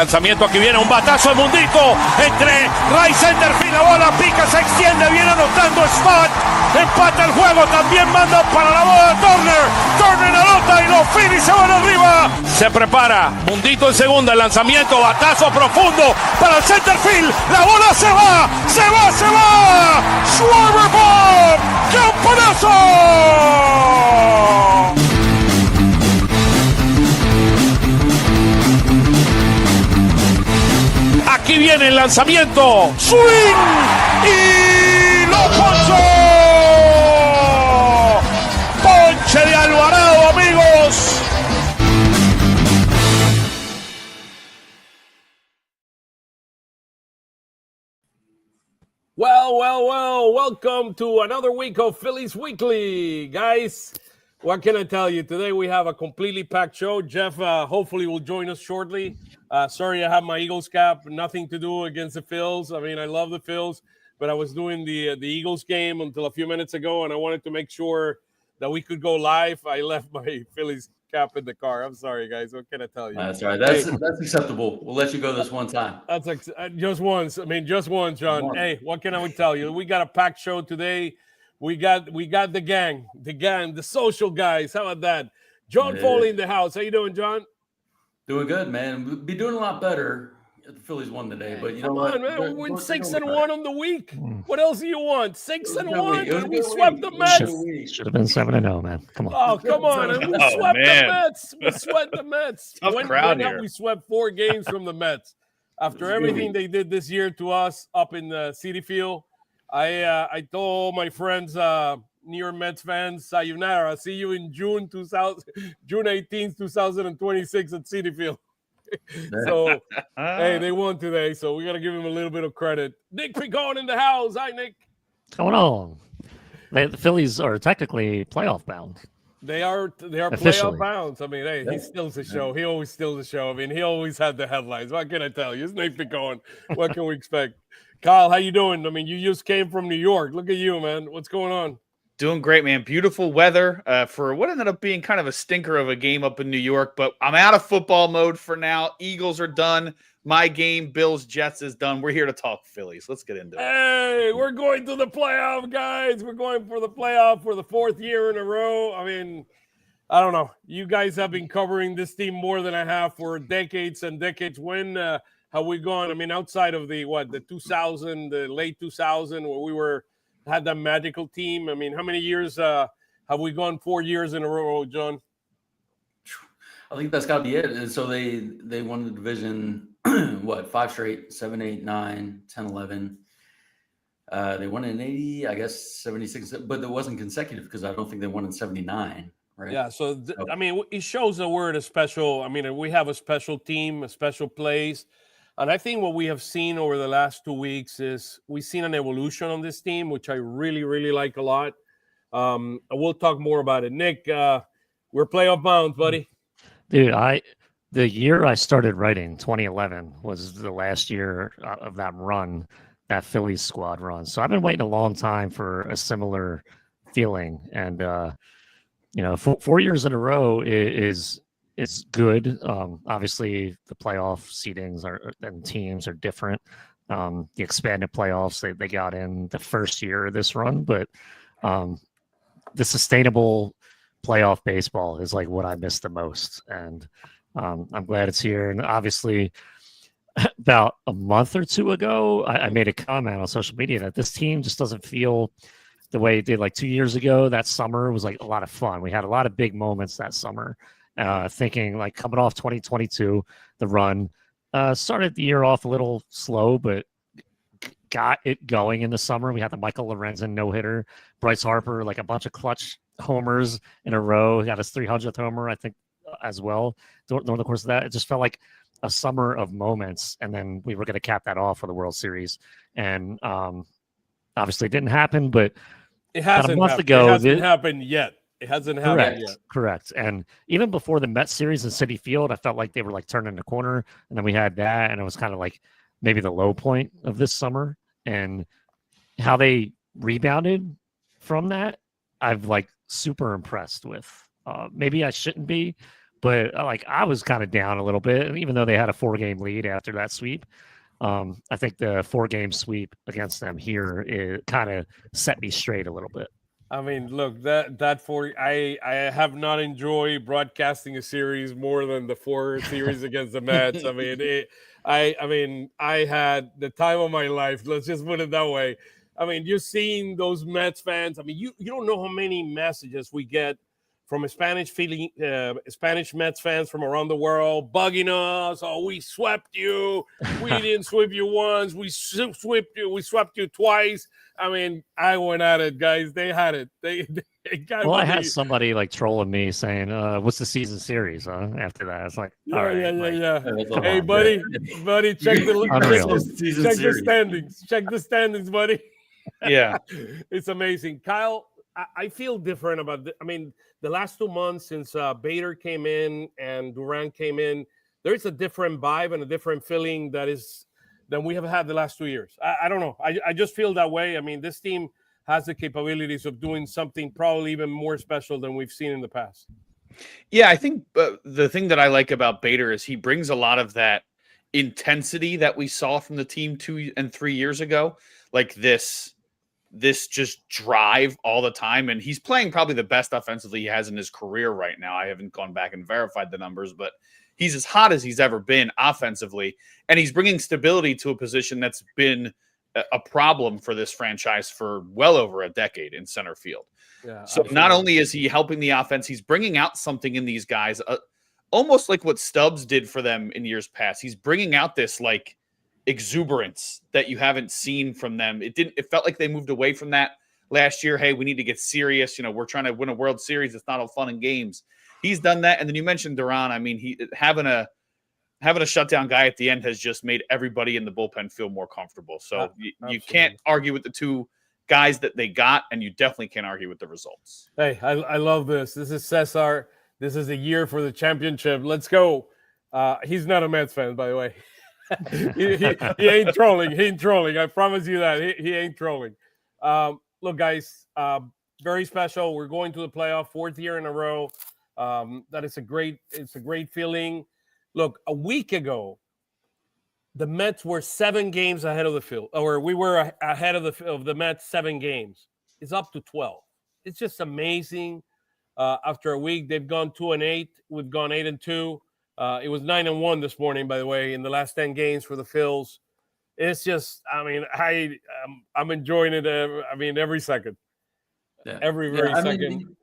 lanzamiento, aquí viene un batazo de Mundito entre right center field, la bola pica, se extiende, viene anotando Stott, empata el juego, también manda para la bola Turner anota y los Phillies se van arriba. Se prepara, Mundito en segunda, el lanzamiento, batazo profundo para el center field, la bola se va, Schwarber Bomb, ¡campanazo! Aquí viene el lanzamiento, swing y lo ponchó. Ponche de Alvarado, amigos. Well, welcome to another week of Phillies Weekly. Guys, what can I tell you? Today we have a completely packed show. Jeff hopefully will join us shortly. Sorry, I have my Eagles cap. Nothing to do against the Phils. I mean, I love the Phils, but I was doing the Eagles game until a few minutes ago, and I wanted to make sure that we could go live. I left my Phillies cap in the car. I'm sorry, guys. What can I tell you? That's all right. That's acceptable. We'll let you go this one time. That's just once. I mean, just once, John. Hey, what can I tell you? We got a packed show today. We got the gang, the social guys. How about that? John Foley in the house. How you doing, John? Doing good, man. We'll be doing a lot better if the Phillies won today. But you know what? Man. We win 6-1 on the week. What else do you want? 6-1. We swept the Mets. Should have been 7-0, man. Come on. Oh, come on. And we swept the Mets. We swept the Mets. Tough crowd here. We swept 4 games from the Mets. After everything they did this year to us up in the Citi Field, I told my friends, New York Mets fans, sayonara. See you in June 18th, 2026 at Citi Field. So, hey, they won today, so we got to give him a little bit of credit. Nick Piccone in the house. Hi, Nick. What's going on? The Phillies are technically playoff bound. They are playoff bound. I mean, hey, he steals the show. He always steals the show. I mean, he always had the headlines. What can I tell you? It's Nick Piccone. What can we expect? Kyle, how you doing? I mean, you just came from New York. Look at you, man. What's going on? Doing great, man. Beautiful weather for what ended up being kind of a stinker of a game up in New York, but I'm out of football mode for now. Eagles are done. My game, Bills, Jets is done. We're here to talk Phillies. Let's get into it. Hey, we're going to the playoff, guys. We're going for the playoff for the 4th year in a row. I mean, I don't know. You guys have been covering this team more than I have for decades and decades. When have we gone? I mean, outside of the late 2000, where had that magical team. I mean, how many years have we gone? 4 years in a row, John? I think that's got to be it. And so they won the division, 5 straight, 7, 8, 9, 10, 11. They won in 80, I guess 76, but it wasn't consecutive because I don't think they won in 79, right? Yeah, so, I mean, it shows that we're at a special, I mean, we have a special team, a special place. And I think what we have seen over the last 2 weeks is we've seen an evolution on this team, which I really, really like a lot. We'll talk more about it. Nick, we're playoff bound, buddy. Dude, the year I started writing, 2011, was the last year of that run, that Phillies squad run. So I've been waiting a long time for a similar feeling. And, 4 years in a row is good. Obviously, the playoff seedings and teams are different. The expanded playoffs, they got in the first year of this run, but the sustainable playoff baseball is like what I miss the most. And I'm glad it's here. And obviously, about a month or 2 ago, I made a comment on social media that this team just doesn't feel the way it did like 2 years ago. That summer was like a lot of fun. We had a lot of big moments that summer. Thinking like coming off 2022, the run started the year off a little slow, but got it going in the summer. We had the Michael Lorenzen no-hitter, Bryce Harper, like a bunch of clutch homers in a row. He got his 300th homer, I think, as well. During the course of that, it just felt like a summer of moments, and then we were going to cap that off for the World Series. And obviously it didn't happen, but it hasn't a month ago. It hasn't happened yet. It hasn't happened yet. Correct. And even before the Mets series in Citi Field, I felt like they were like turning the corner. And then we had that, and it was kind of like maybe the low point of this summer. And how they rebounded from that, I've like super impressed with. Maybe I shouldn't be, But like I was kind of down a little bit, even though they had a 4-game lead after that sweep. I think the 4-game sweep against them here it kind of set me straight a little bit. I mean, look, I have not enjoyed broadcasting a series more than the 4 series against the Mets. I mean, I had the time of my life. Let's just put it that way. I mean, you're seeing those Mets fans. I mean, you don't know how many messages we get from Spanish Mets fans from around the world bugging us. Oh, we swept you. We didn't sweep you once. We swept you. We swept you twice. I mean, I went at it, guys. They had it. They got. Well, I had somebody like trolling me saying, "What's the season series?" After that, it's like, all right, yeah. Hey, buddy, check the standings. Check the standings, buddy. Yeah, it's amazing, Kyle. I feel different about I mean, the last 2 months since Bader came in and Durant came in, there's a different vibe and a different feeling than we have had the last 2 years. I don't know. I just feel that way. I mean, this team has the capabilities of doing something probably even more special than we've seen in the past. Yeah, I think the thing that I like about Bader is he brings a lot of that intensity that we saw from the team 2 and 3 years ago, like this just drive all the time. And he's playing probably the best offensively he has in his career right now. I haven't gone back and verified the numbers, but he's as hot as he's ever been offensively. And he's bringing stability to a position that's been a problem for this franchise for well over a decade in center field. Yeah, so absolutely. Not only is he helping the offense, he's bringing out something in these guys, almost like what Stubbs did for them in years past. He's bringing out this like exuberance that you haven't seen from them. It felt like they moved away from that last year. Hey, we need to get serious. We're trying to win a World Series. It's not all fun and games. He's done that. And then you mentioned Durant. I mean, he having a shutdown guy at the end has just made everybody in the bullpen feel more comfortable. So you can't argue with the 2 guys that they got, and you definitely can't argue with the results. Hey, I love this. This is Cesar. This is a year for the championship. Let's go. He's not a Mets fan, by the way. he ain't trolling. He ain't trolling. I promise you that. He ain't trolling. Look, guys, very special. We're going to the playoff 4th year in a row. It's a great feeling. Look, a week ago, the Mets were 7 games ahead of the field, or we were ahead of the Mets 7 games. It's up to 12. It's just amazing. After a week, they've gone 2-8. We've gone 8-2. It was 9-1 this morning, by the way, in the last 10 games for the Phils. It's just, I mean, I'm enjoying it. Every second, every second. Mean,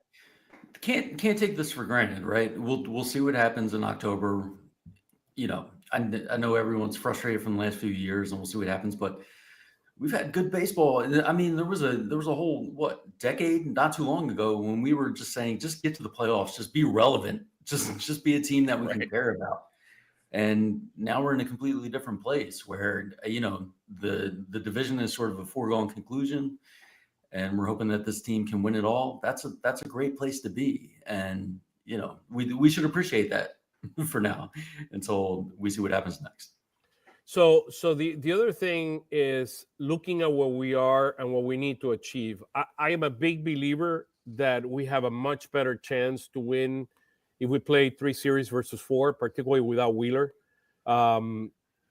can't take this for granted, right? We'll see what happens in October. I know everyone's frustrated from the last few years, and we'll see what happens. But we've had good baseball. I mean, there was a whole decade not too long ago when we were just saying, just get to the playoffs, just be relevant. Just be a team that we can care about. And now we're in a completely different place where, the division is sort of a foregone conclusion, and we're hoping that this team can win it all. That's a great place to be. And, we should appreciate that for now until we see what happens next. So the other thing is looking at where we are and what we need to achieve. I am a big believer that we have a much better chance to win if we play 3 series versus 4, particularly without Wheeler.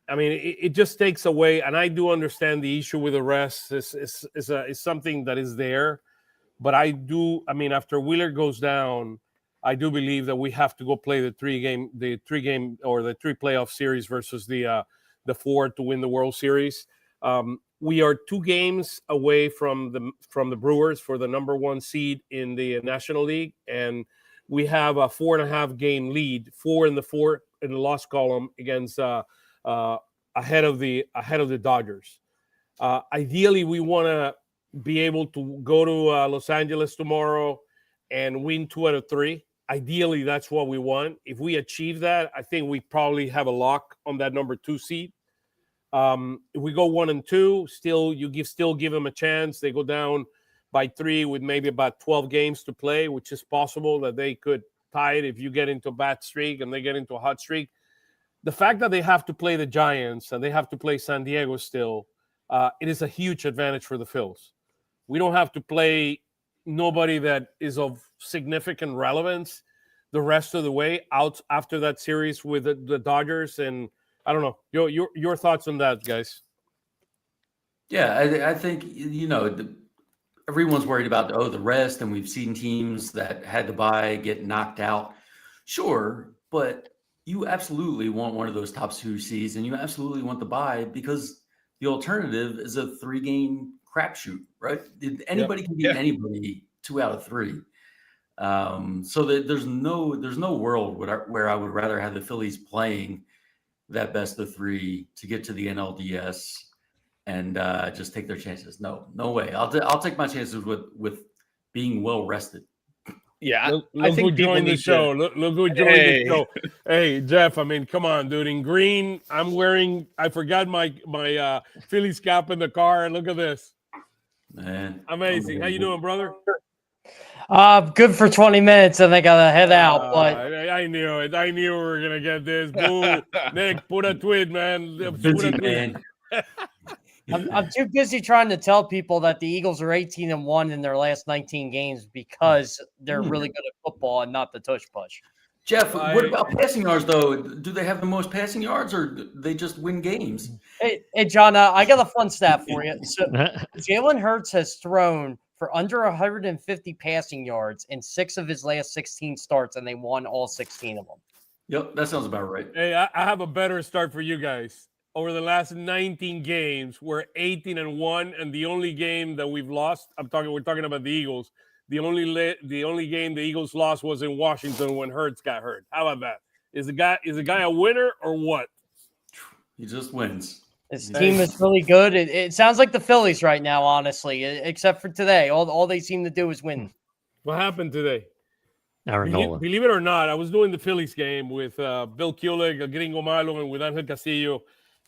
It just takes away, and I do understand the issue with the rest is something that is there, but after Wheeler goes down, I do believe that we have to go play the 3 playoff series versus the 4 to win the World Series. We are 2 games away from the Brewers for the number 1 seed in the National League, and we have a 4.5 game lead, 4 in the loss column against ahead of the Dodgers. Ideally, we want to be able to go to Los Angeles tomorrow and win 2 out of 3. Ideally, that's what we want. If we achieve that, I think we probably have a lock on that number 2 seed. If we go 1-2, still give them a chance. They go down by 3 with maybe about 12 games to play, which is possible that they could tie it if you get into a bad streak and they get into a hot streak. The fact that they have to play the Giants and they have to play San Diego still, it is a huge advantage for the Phils. We don't have to play nobody that is of significant relevance. the rest of the way out after that series with the Dodgers. And I don't know your thoughts on that, guys. Yeah, I think everyone's worried about the rest, and we've seen teams that had to bye get knocked out. Sure, but you absolutely want one of those top 2 seeds, and you absolutely want the bye because the alternative is a 3-game crapshoot, right? Anybody can beat anybody 2 out of 3. So that there's no world where I would rather have the Phillies playing that best of 3 to get to the NLDS and just take their chances. No way. I'll take my chances with being well rested. Yeah, look I think who joined the show. Look who joined the show. Hey, Jeff. I mean, come on, dude. In green, I'm wearing. I forgot my Phillies cap in the car, and look at this. Man, amazing. How you doing, brother? Good for 20 minutes, and I gotta head out. But I knew it. I knew we were gonna get this. Boo, Nick, put a tweet, man. Busy man. I'm too busy trying to tell people that the Eagles are 18-1 in their last 19 games because they're really good at football and not the tush push. Jeff, what about passing yards, though? Do they have the most passing yards, or do they just win games? Hey, John, I got a fun stat for you. So Jalen Hurts has thrown for under 150 passing yards in 6 of his last 16 starts, and they won all 16 of them. Yep, that sounds about right. Hey, I have a better start for you guys. Over the last 19 games, we're 18-1, and the only game that we've lost, we're talking about the Eagles. The only game the Eagles lost was in Washington when Hurts got hurt. How about that? Is the guy a winner or what? He just wins. His team is really good. It sounds like the Phillies right now, honestly, except for today. All they seem to do is win. What happened today? Believe it or not, I was doing the Phillies game with Bill Kulig, Gringo Malo, and with Angel Castillo.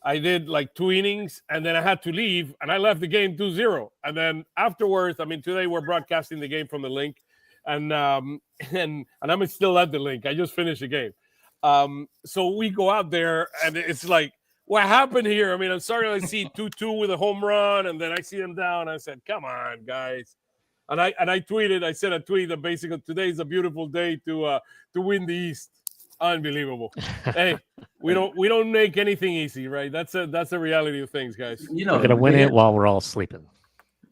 I did like 2 innings, and then I had to leave, and I left the game 2-0. And then afterwards, I mean, today we're broadcasting the game from the link, and I'm still at the link. I just finished the game. So we go out there, and it's like, what happened here? I mean, I'm starting to see 2-2 with a home run, and then I see them down. I said, come on, guys. And I tweeted, I said a tweet that basically today's a beautiful day to win the East. Unbelievable. Hey, we don't make anything easy, right? That's the reality of things, guys. We're gonna win it while we're all sleeping.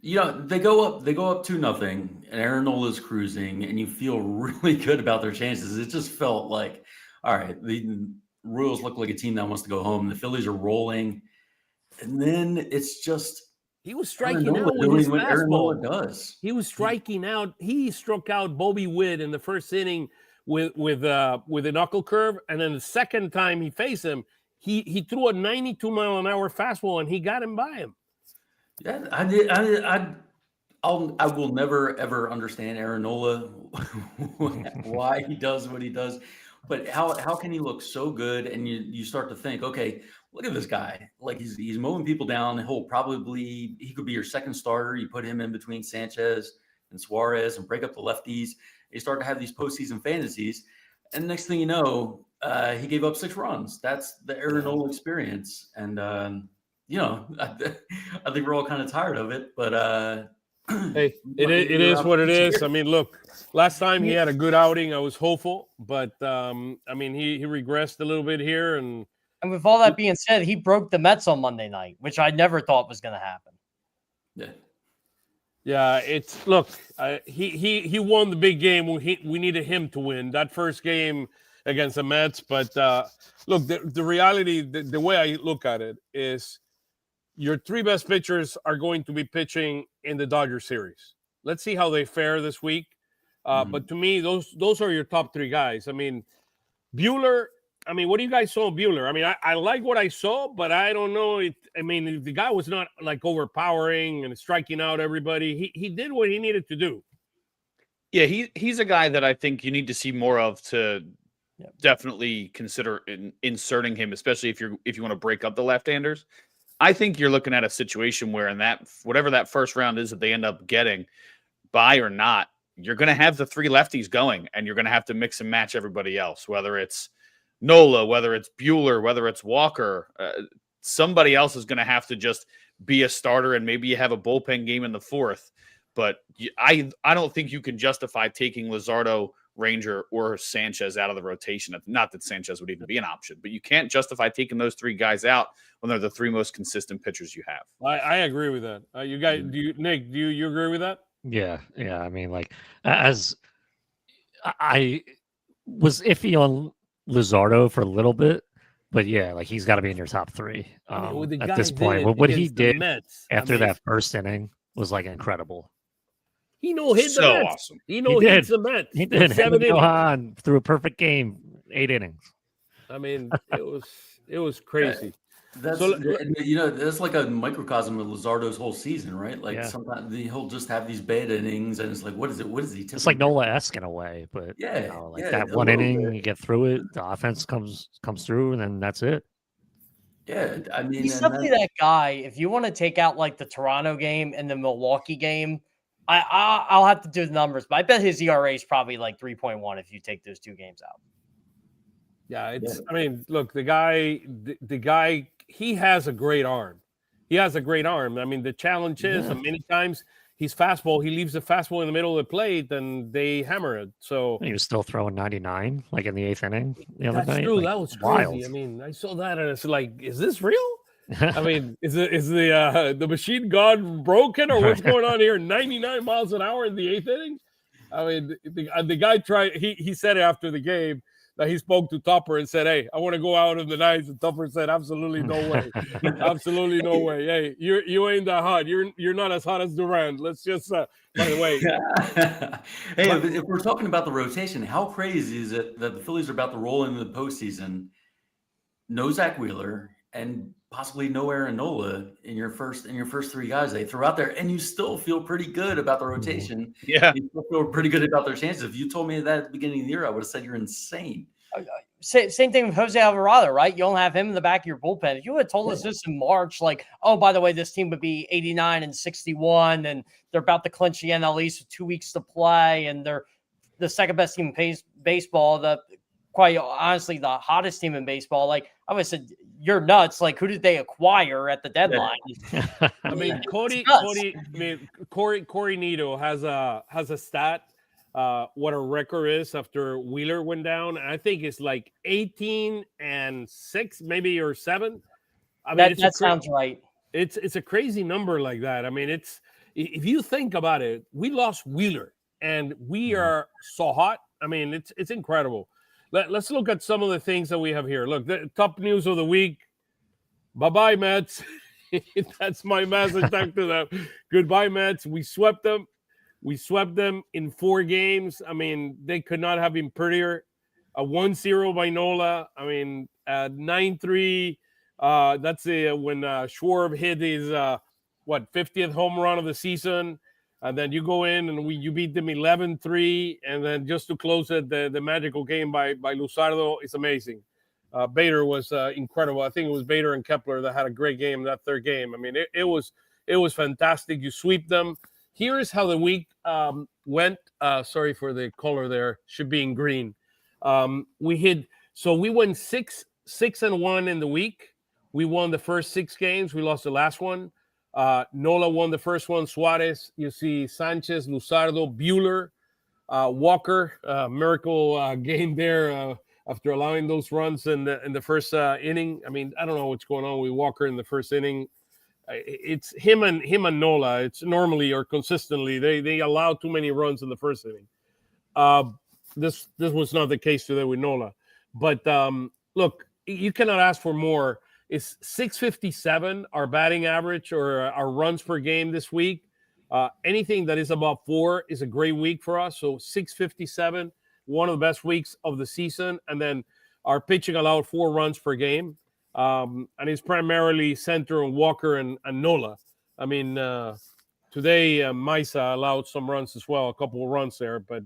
They go up 2-0, and Aaron Nola's cruising, and you feel really good about their chances. It just felt like, all right, the Royals look like a team that wants to go home. The Phillies are rolling, and then it's just he was striking out with his what Aaron Nola fastball. does. He was striking out. He struck out Bobby Witt in the first inning with a knuckle curve, and then the second time he faced him, he threw a 92-mile-an-hour fastball, and he got him by him. Yeah, I did. I will never ever understand Aaron Nola, why he does what he does, but how can he look so good? And you start to think, okay, look at this guy. Like he's mowing people down. He could be your second starter. You put him in between Sanchez and Suarez and break up the lefties. You start to have these postseason fantasies, and next thing you know, he gave up 6 runs. That's the Aaron Nola experience, and I think we're all kind of tired of it. But hey, it is what it is. I mean, look, last time he had a good outing. I was hopeful, but I mean, he regressed a little bit here, and with all that being said, he broke the Mets on Monday night, which I never thought was going to happen. Yeah. Yeah, he won the big game. We needed him to win that first game against the Mets. But look, the reality, the way I look at it is your 3 best pitchers are going to be pitching in the Dodger series. Let's see how they fare this week. But to me, those are your top 3 guys. I mean, Buehler. I mean, what do you guys saw Buehler? I mean, I like what I saw, but I don't know. The guy was not like overpowering and striking out everybody. He did what he needed to do. Yeah, he's a guy that I think you need to see more of to definitely consider inserting him, especially if you want to break up the left-handers. I think you're looking at a situation where in that whatever that first round is that they end up getting, by or not, you're going to have the 3 lefties going, and you're going to have to mix and match everybody else, whether it's Nola, whether it's Buehler, whether it's Walker. Somebody else is going to have to just be a starter, and maybe you have a bullpen game in the 4th. But I don't think you can justify taking Luzardo Ranger or Sanchez out of the rotation. Not that Sanchez would even be an option, but you can't justify taking those 3 guys out when they're the 3 most consistent pitchers you have. I agree with that. You guys, Nick, do you agree with that? Yeah. I mean, like, as I was iffy on Luzardo for a little bit, but yeah, like he's got to be in your top 3 what the at guy this point. did What he against the did Mets, after that first inning was like incredible. He hit So the Mets. awesome. He hit the Mets. He did. 7 innings. Johan threw a perfect game, 8 innings. I mean, it was crazy. That's that's like a microcosm of Luzardo's whole season, right? Like sometimes he'll just have these bad innings, and it's like, what is it? What is he? It's like Nola-esque in a way, but that one inning, you get through it, the offense comes through, and then that's it. Yeah, I mean, he's definitely that guy. If you want to take out like the Toronto game and the Milwaukee game, I'll have to do the numbers, but I bet his ERA is probably like 3.1 if you take those 2 games out. Yeah, I mean, look, the guy, he has a great arm. I mean, the challenge is many times his fastball, he leaves the fastball in the middle of the plate and they hammer it. So he was still throwing 99, like in the 8th inning the other night. That's true. Like, that was wild. crazy. I mean, I saw that and it's like, is this real? I mean, is the machine god broken or what's going on here? 99 miles an hour in the 8th inning. I mean, the guy tried. He said after the game that he spoke to Topper and said, "Hey, I want to go out in the ninth." And Topper said, "Absolutely no way, absolutely no way. Hey, you ain't that hot. You're not as hot as Durant. Let's just by the way." Hey, if we're talking about the rotation, how crazy is it that the Phillies are about to roll into the postseason? No Zach Wheeler and possibly no Aaron Nola in your first 3 guys they threw out there, and you still feel pretty good about the rotation. Yeah, you still feel pretty good about their chances. If you told me that at the beginning of the year, I would have said you're insane. Same thing with Jose Alvarado, right? You don't have him in the back of your bullpen. If you had told us this in March, like, oh, by the way, this team would be 89 and 61, and they're about to clinch the NL East with 2 weeks to play, and they're the second best team in baseball, quite honestly, the hottest team in baseball. Like, I would have said, you're nuts. Like, who did they acquire at the deadline? I mean, Corey Nito has a stat. What a record is after Wheeler went down. I think it's like 18-6, maybe, or 7. I mean, that sounds right. It's a crazy number like that. I mean, if you think about it, we lost Wheeler and we are so hot. I mean, it's incredible. Let's look at some of the things that we have here. Look, the top news of the week. Bye-bye, Mets. That's my message back to them. Goodbye, Mets. We swept them. We swept them in 4 games. I mean, they could not have been prettier. A 1-0 by Nola. I mean, 9-3. That's when Schwarb hit his 50th home run of the season. And then you go in and you beat them 11-3. And then just to close it, the magical game by Luzardo is amazing. Bader was incredible. I think it was Bader and Kepler that had a great game that 3rd game. I mean, it was fantastic. You sweep them. Here's how the week went. Sorry for the color there. Should be in green. We went 6-1 in the week. We won the first 6 games. We lost the last one. Nola won the first one. Suarez, you see Sanchez, Luzardo, Buehler, Walker, miracle game there after allowing those runs in the first inning. I mean, I don't know what's going on with Walker in the first inning. It's him and Nola. It's normally or consistently they allow too many runs in the first inning. This was not the case today with Nola. But look, you cannot ask for more. It's 657 our batting average or our runs per game this week. Anything that is above 4 is a great week for us. So 657, one of the best weeks of the season. And then our pitching allowed 4 runs per game. And it's primarily centered on Walker and Nola. I mean, today Maisa allowed some runs as well, a couple of runs there, but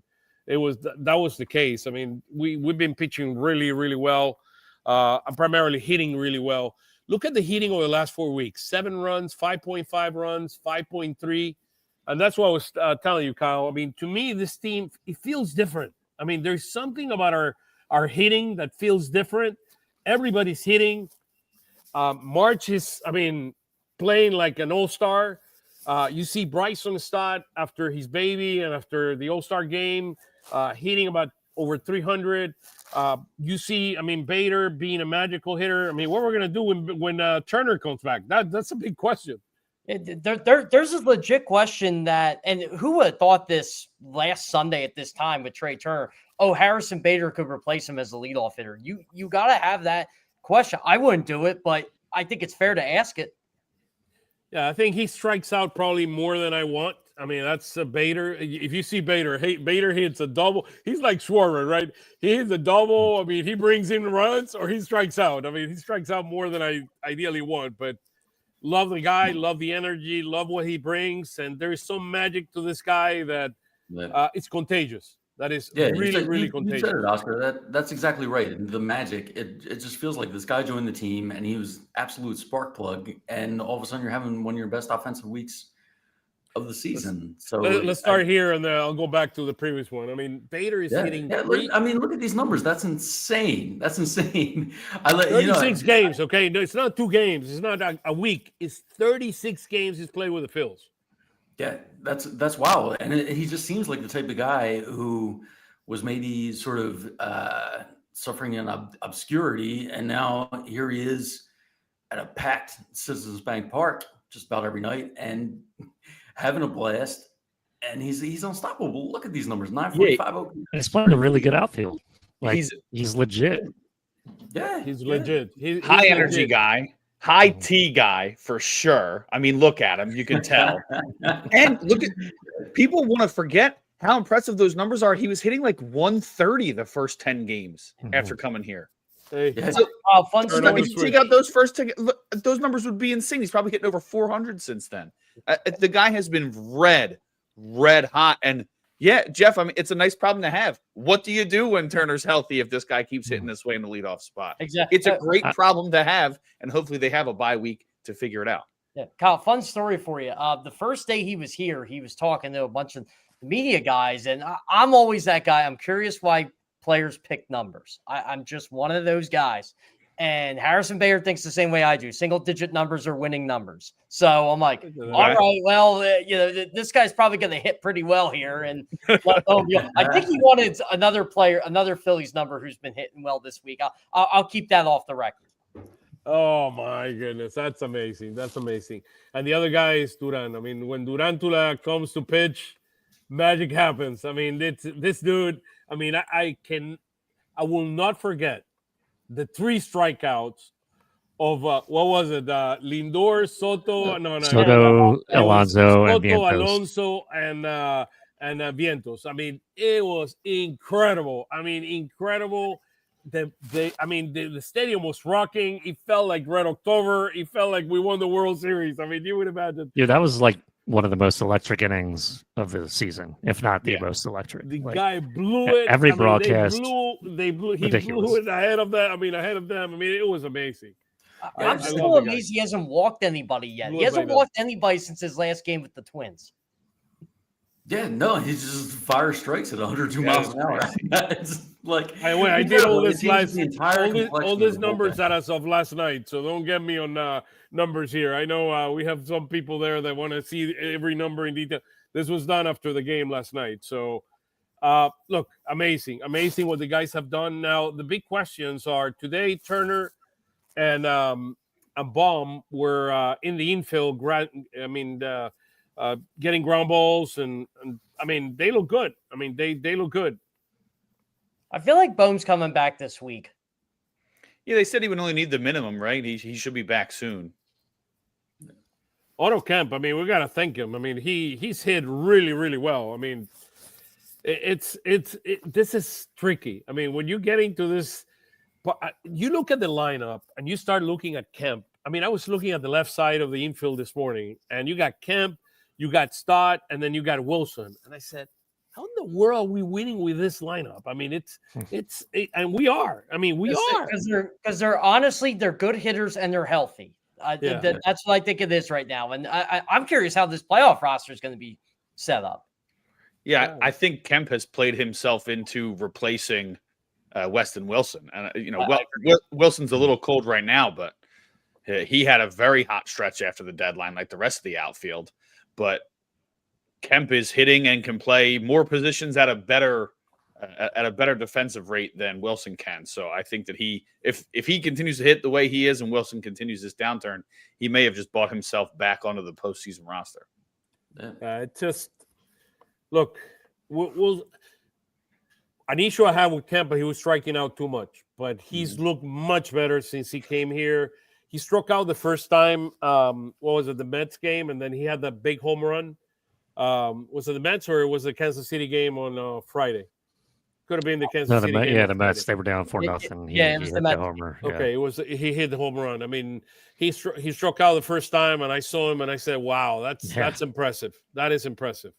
that was the case. I mean, we've been pitching really, really well. I'm primarily hitting really well. Look at the hitting over the last 4 weeks: 7 runs, 5.5 runs, 5.3, and that's what I was telling you, Kyle. I mean, to me, this team, it feels different. I mean, there's something about our hitting that feels different. Everybody's hitting. March is, I mean, playing like an all-star. You see Bryson Stott after his baby and after the all-star game, hitting about over 300. You see, I mean, Bader being a magical hitter. I mean, what we're gonna do when Turner comes back? That's a big question. There's a legit question that, and who would have thought this last Sunday at this time with Trey Turner? Oh, Harrison Bader could replace him as the leadoff hitter. You got to have that question. I wouldn't do it, but I think it's fair to ask it. Yeah, I think he strikes out probably more than I want. I mean, that's Bader. If you see Bader, Bader hits a double. He's like Schwarber, right? He hits a double. I mean, he brings in runs or he strikes out. I mean, he strikes out more than I ideally want, but love the guy, love the energy, love what he brings. And there is some magic to this guy that it's contagious. That is really contagious. You said it, Oscar. That's exactly right. And the magic, it just feels like this guy joined the team and he was absolute spark plug. And all of a sudden you're having one of your best offensive weeks of the season. So let's start here and then I'll go back to the previous one. I mean, Bader is hitting. Look at these numbers. That's insane. 36 games. Okay, no, it's not 2 games. It's not a week. It's 36 games he's played with the Phils. Yeah, that's wow. And he just seems like the type of guy who was maybe sort of suffering in obscurity, and now here he is at a packed Citizens Bank Park just about every night and having a blast. And he's unstoppable. Look at these numbers: 945. He's playing a really good outfield. Like he's legit. Yeah, he's legit. He's high energy legit. guy. High T guy for sure. I mean, look at him. You can tell. And look at people want to forget how impressive those numbers are. He was hitting like 130 the first 10 games after coming here. Hey. So, fun if you take out those first 10, those numbers would be insane. He's probably hitting over 400 since then. The guy has been red hot. And yeah, Jeff, I mean, it's a nice problem to have. What do you do when Turner's healthy if this guy keeps hitting this way in the leadoff spot? Exactly. It's a great problem to have, and hopefully they have a bye week to figure it out. Yeah, Kyle, fun story for you. The first day he was here, he was talking to a bunch of media guys, and I'm always that guy. I'm curious why players pick numbers. I'm just one of those guys. And Harrison Bader thinks the same way I do. Single-digit numbers are winning numbers. So I'm like, all right, well, this guy's probably going to hit pretty well here. And I think he wanted another Phillies number who's been hitting well this week. I'll keep that off the record. Oh my goodness, that's amazing. That's amazing. And the other guy is Duran. I mean, when Durantula comes to pitch, magic happens. I mean, this dude. I mean, I will not forget the 3 strikeouts of what was it? Lindor, Soto, Soto, Alonso, and Vientos. Alonso, and Vientos. I mean, it was incredible. I mean, incredible. The stadium was rocking. It felt like Red October. It felt like we won the World Series. I mean, you would imagine. Yeah, that was like one of the most electric innings of the season, if not the most electric. The guy blew it. Every broadcast. He blew it ahead of them. I mean, it was amazing. I'm still amazed he hasn't walked anybody yet. He hasn't walked anybody since his last game with the Twins. Yeah, no, he just fires strikes at 102 miles an hour. It's like I did all this all these numbers as of last night, so don't get me on numbers here. I know we have some people there that want to see every number in detail. This was done after the game last night, so look, amazing what the guys have done. Now the big questions are today. Turner and Baum were in the infield. Getting ground balls and I mean they look good. I mean they look good. I feel like Bohm's coming back this week. Yeah, they said he would only need the minimum, right? He should be back soon. Otto Kemp, I mean, we got to thank him. I mean, he's hit really, really well. I mean, this is tricky. I mean, when you get into this, you look at the lineup and you start looking at Kemp. I mean, I was looking at the left side of the infield this morning, and you got Kemp, you got Stott, and then you got Wilson. And I said, how in the world are we winning with this lineup? I mean, and we are. I mean, we are. Because they're honestly, they're good hitters and they're healthy. That's what I think it is right now. And I'm curious how this playoff roster is going to be set up. Yeah, I think Kemp has played himself into replacing Weston Wilson. And, Wilson's a little cold right now, but he had a very hot stretch after the deadline, like the rest of the outfield. But Kemp is hitting and can play more positions at a better at a better defensive rate than Wilson can. So I think that if he continues to hit the way he is and Wilson continues this downturn, he may have just bought himself back onto the postseason roster. Look, an issue I have with Kempa, he was striking out too much, but he's looked much better since he came here. He struck out the first time, the Mets game, and then he had that big home run. Was it the Mets or was it the Kansas City game on Friday? Could have been the Kansas City game. Yeah, the Mets. They were down 4-0. He it was the hit Mets. the homer. Okay, he hit the home run. I mean, he struck out the first time, and I saw him, and I said, "Wow, that's impressive. That is impressive."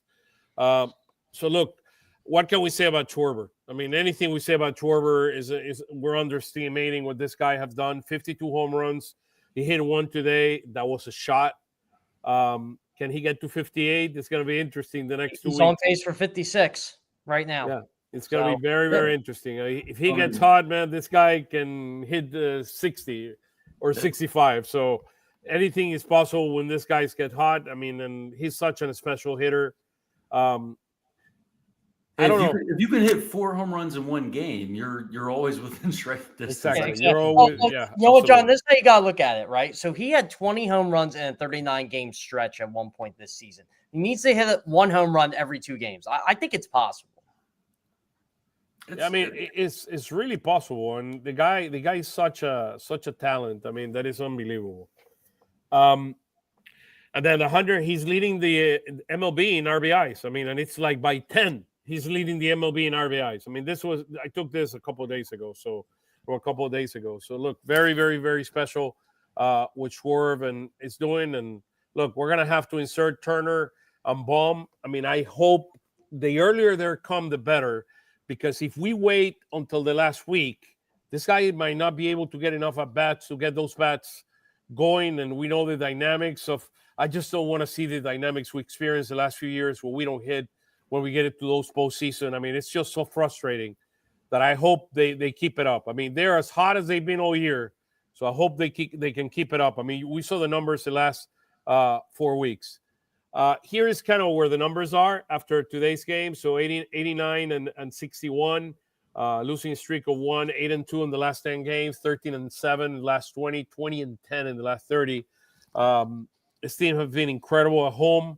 So look, what can we say about Schwarber? I mean, anything we say about Schwarber is we're underestimating what this guy has done. 52 home runs. He hit one today. That was a shot. Can he get to 58? It's going to be interesting the next 2 weeks. He's on pace for 56 right now. Yeah, it's going to be very, very interesting. If he gets hot, man, this guy can hit 60 or 65. So anything is possible when this guys get hot. I mean, and he's such a special hitter. I don't know. If you can hit 4 home runs in one game, you're always within striking distance. Exactly. Yeah, You're always, you know what, John? This is how you got to look at it, right? So he had 20 home runs in a 39-game stretch at one point this season. He needs to hit 1 home run every 2 games. I think it's possible. I mean, it's really possible, and the guy is such a talent. I mean, that is unbelievable. And then 100, he's leading the MLB in RBIs. I mean, and it's like by 10. He's leading the MLB in RBIs. I mean, I took this a couple of days ago. So look, very, very, very special what Schwarber and is doing. And look, we're gonna have to insert Turner and Baum. I mean, I hope the earlier they come, the better, because if we wait until the last week, this guy might not be able to get enough at bats to get those bats going. And we know the dynamics of. I just don't want to see the dynamics we experienced the last few years where we don't hit. When we get into those postseason, I mean, it's just so frustrating that I hope they keep it up. I mean, they're as hot as they've been all year, so I hope they can keep it up. I mean, we saw the numbers the last 4 weeks. Here is kind of where the numbers are after today's game. So 89 and 61, losing a streak of 1, 8-2 in the last 10 games, 13-7 in the last 20, 20-10 in the last 30. This team have been incredible at home.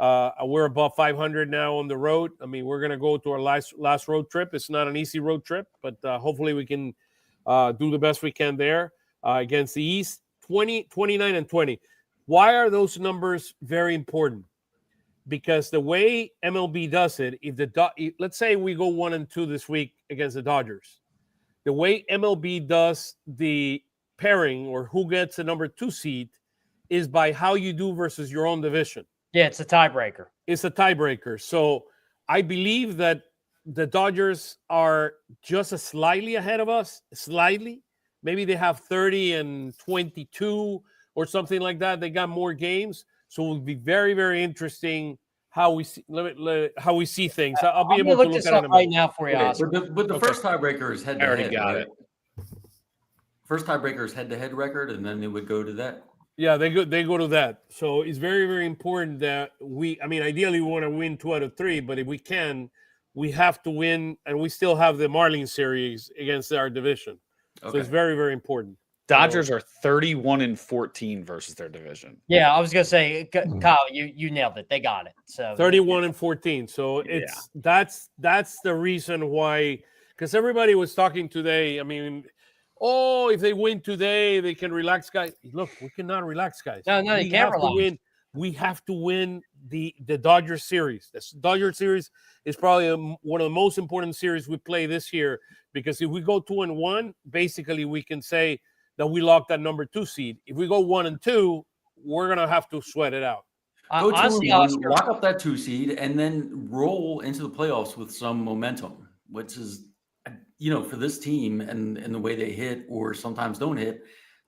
We're above 500 now on the road. I mean, we're going to go to our last road trip. It's not an easy road trip, but hopefully we can do the best we can there against the East. 29 and 20. Why are those numbers very important? Because the way MLB does it, let's say we go 1-2 this week against the Dodgers, the way MLB does the pairing or who gets the number 2 seed is by how you do versus your own division. Yeah, it's a tiebreaker. It's a tiebreaker. So I believe that the Dodgers are just slightly ahead of us, slightly. Maybe they have 30 and 22 or something like that. They got more games. So it will be very, very interesting how we see things. I'll be able to look at it right now for you, Oscar. But the first tiebreaker is head-to-head. I already got it. First tiebreaker is head-to-head record, and then they would go to that. Yeah, they go to that. So it's very, very important that ideally we want to win 2 out of 3, but if we can, we have to win, and we still have the Marlins series against our division. Okay. So it's very, very important. Dodgers are 31-14 versus their division. Yeah, I was gonna say, Kyle, you nailed it. They got it. So 31-14. So that's the reason why, because everybody was talking today. I mean, if they win today, they can relax, guys. Look, we cannot relax, guys. No, you can't relax. We have to win the Dodgers series. The Dodgers series is probably one of the most important series we play this year, because if we go 2-1, basically we can say that we locked that number 2 seed. If we go 1-2, we're gonna have to sweat it out. Go 2-1, lock up that 2 seed, and then roll into the playoffs with some momentum, which is, for this team and the way they hit or sometimes don't hit,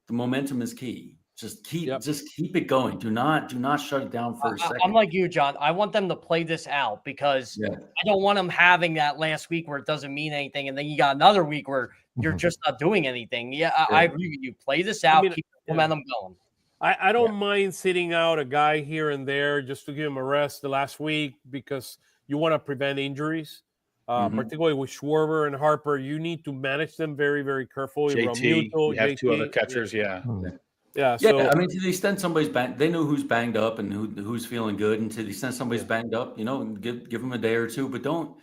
the momentum is key. Just keep it going. Do not shut it down for a second. I'm like you, John. I want them to play this out, because I don't want them having that last week where it doesn't mean anything, and then you got another week where you're just not doing anything. Yeah, I agree with you. Play this out, keep the momentum going. I don't mind sitting out a guy here and there just to give him a rest the last week, because you want to prevent injuries. particularly with Schwarber and Harper. You need to manage them very, very carefully. JT, Realmuto, you have two other JT, catchers, yeah. Yeah, Yeah, so I mean, to the extent somebody's banged, they know who's banged up and who's feeling good, and to the extent somebody's banged up, give them a day or two, but don't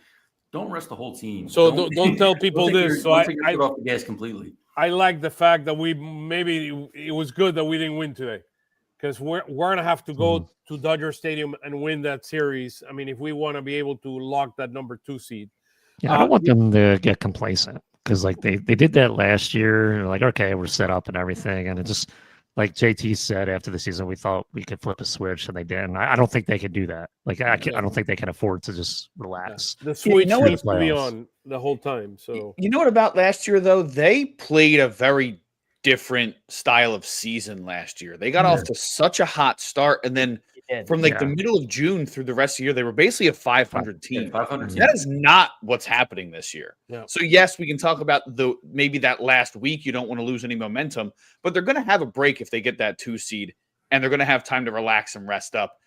rest the whole team. So don't tell people this. So don't take your foot off the gas completely. I like the fact that maybe it was good that we didn't win today, because we're gonna have to go to Dodger Stadium and win that series. I mean, if we want to be able to lock that number 2 seed. Yeah, I don't want them to get complacent, because like they did that last year. Like, okay, we're set up and everything, and it just, like JT said after the season, we thought we could flip a switch, and they didn't. I don't think they could do that. Like, I don't think they can afford to just relax. The switch needs to be playoffs. on the whole time. So You know what about last year, though? They played a very different style of season last year. They got off to such a hot start, and then from like the middle of June through the rest of the year, they were basically a 500 team. 500 team. That is not what's happening this year. Yeah. So yes, we can talk about maybe that last week. You don't want to lose any momentum, but they're going to have a break if they get that 2 seed, and they're going to have time to relax and rest up.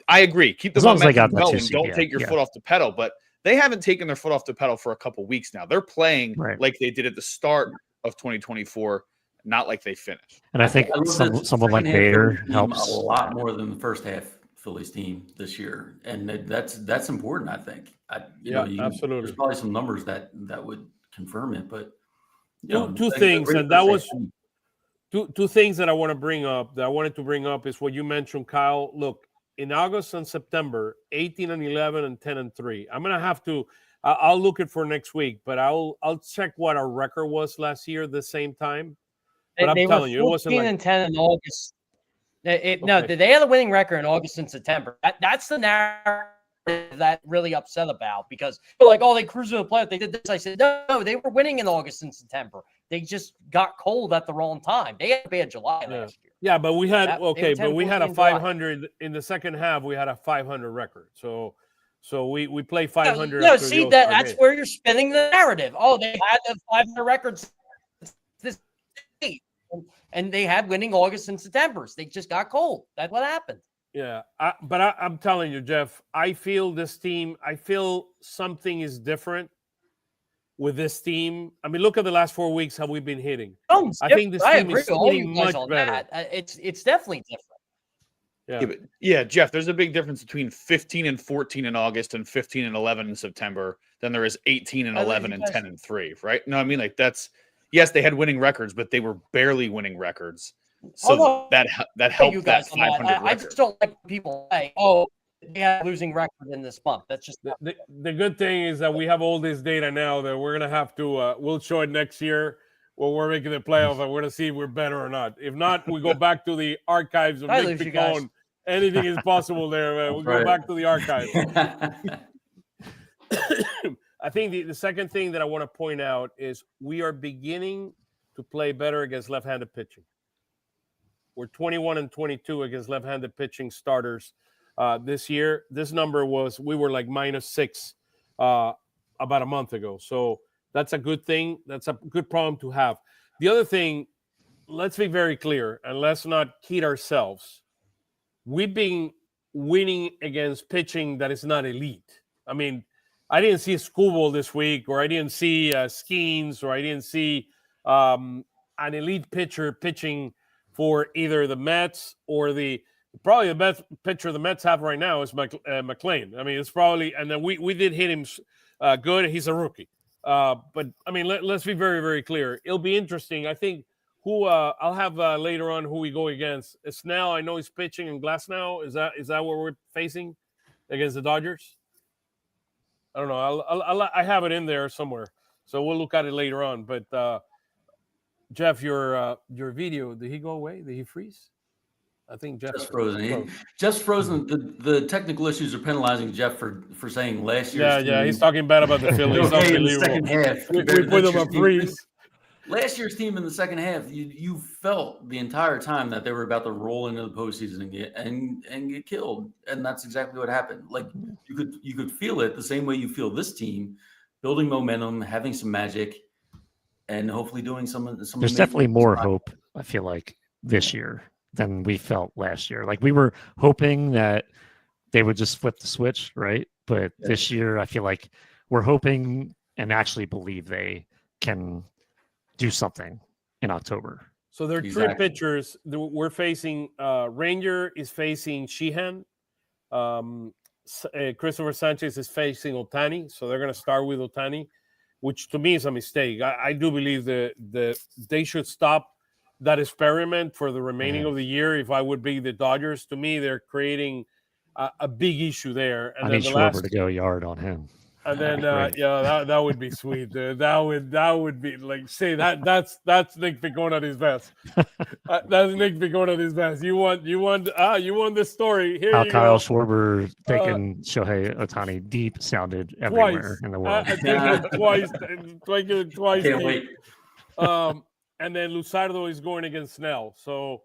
I agree. Keep the As long as they momentum got that 2 going. seed, Don't take your foot off the pedal. But they haven't taken their foot off the pedal for a couple weeks now. They're playing like they did at the start of 2024. Not like they finished. And I think someone like Bader helps a lot more than the first half Phillies team this year, and that's important. I think. Absolutely. There's probably some numbers that would confirm it, but two things, and that was two things that I want to bring up. That I wanted to bring up is what you mentioned, Kyle. Look, in August and September, 18-11 and 10-3. I'm gonna have to. I'll look it for next week, but I'll check what our record was last year at the same time. But I'm telling you, it wasn't like 14-10 in August. No, they had a winning record in August and September. That's the narrative that really upset about, because they're like, oh, they cruised to the playoffs. They did this. I said, no, they were winning in August and September. They just got cold at the wrong time. They had a bad July last year. Yeah, but we had but we had a 500 July. in the second half. We had a 500 record. So we play 500. No, see that's where you're spinning the narrative. Oh, they had the 500 records. And they had winning August and Septembers. They just got cold. That's what happened. Yeah, but I'm telling you, Jeff, I feel this team. I feel something is different with this team. I mean, look at the last 4 weeks how we've been hitting. I think this team is hitting much better. It's definitely different. Yeah, Jeff, there's a big difference between 15-14 in August and 15-11 in September than there is 18-11 and 10-3, right? No, I mean, like that's. Yes, they had winning records, but they were barely winning records. So that helped you guys that 500 record. I just don't like people say, oh, they had a losing record in this month. That's just the good thing is that we have all this data now that we're going to have to we'll show it next year when we're making the playoff, and we're going to see if we're better or not. If not, we go back to the archives of Nick Piccone. Anything is possible there, man. We'll go back to the archives. I think the second thing that I want to point out is we are beginning to play better against left-handed pitching. We're 21-22 against left-handed pitching starters this year. This number we were like -6 about a month ago. So that's a good thing. That's a good problem to have. The other thing, let's be very clear, and let's not kid ourselves. We've been winning against pitching that is not elite. I mean, I didn't see a Scooble this week, or I didn't see Skeens, or I didn't see an elite pitcher pitching for either the Mets or probably the best pitcher the Mets have right now is McLean. I mean, it's probably, and then we did hit him good. He's a rookie. But I mean, let's be very, very clear. It'll be interesting. I think I'll have later on who we go against. Snell, I know he's pitching, and Glasnow. Is that what we're facing against the Dodgers? I don't know. I have it in there somewhere, so we'll look at it later on. But Jeff, your video, did he go away? Did he freeze? I think Jeff just frozen. Just frozen. The technical issues are penalizing Jeff for saying last year's. Yeah, he's talking bad about the Phillies. In the second half, we put them on freeze. Last year's team in the second half, you felt the entire time that they were about to roll into the postseason and get killed, and that's exactly what happened. Like you could feel it the same way you feel this team building momentum, having some magic, and hopefully doing some. There's definitely more hope, I feel like, this year than we felt last year. Like we were hoping that they would just flip the switch, right? But this year, I feel like we're hoping and actually believe they can do something in October. So there are three pitchers. We're facing Ranger is facing Sheehan. Christopher Sanchez is facing Ohtani. So they're going to start with Ohtani, which to me is a mistake. I do believe that they should stop that experiment for the remaining of the year. If I would be the Dodgers, to me, they're creating a big issue there. And I need Schwarber to go yard on him. And then that would be sweet, dude. That would be like, say that's Nick Piccone at his best. That's Nick Piccone at his best. You want the story here. How Kyle Schwarber taking Shohei Ohtani deep sounded everywhere in the world. Twice. Can't wait. And then Luzardo is going against Snell. So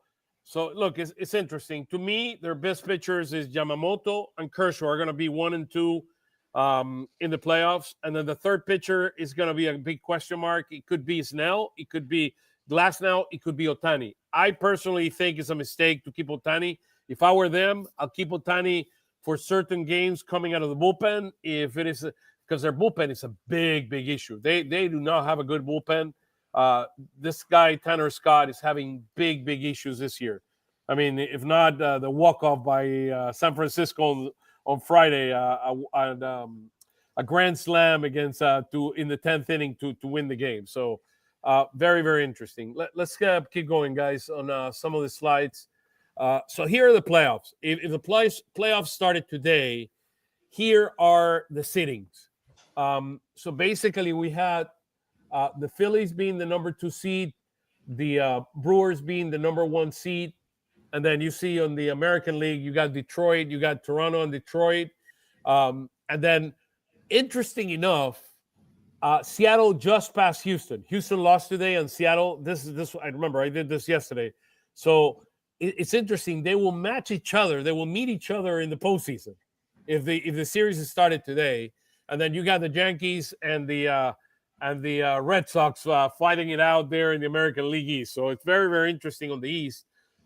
look, it's interesting. To me, their best pitchers is Yamamoto and Kershaw are going to be 1 and 2 in the playoffs. And then the third pitcher is going to be a big question mark. It could be Snell. It could be Glasnow. It could be Ohtani. I personally think it's a mistake to keep Ohtani. If I were them, I'll keep Ohtani for certain games coming out of the bullpen. If it is because their bullpen is a big issue. They do not have a good bullpen. This guy, Tanner Scott, is having big issues this year. I mean, if not the walk-off by San Francisco on Friday, a grand slam against in the 10th inning to win the game. So very interesting. Let's keep going, guys, on some of the slides. So here are the playoffs. If the playoffs started today, here are the sittings. So basically, we had the Phillies being the number 2 seed, the Brewers being the number 1 seed, and then you see on the American League, you got Detroit, you got Toronto and Detroit. And then, interesting enough, Seattle just passed Houston. Houston lost today, and Seattle, this I remember I did this yesterday. So it's interesting. They will match each other. They will meet each other in the postseason if the series is started today. And then you got the Yankees and the Red Sox fighting it out there in the American League East. So it's very interesting on the East.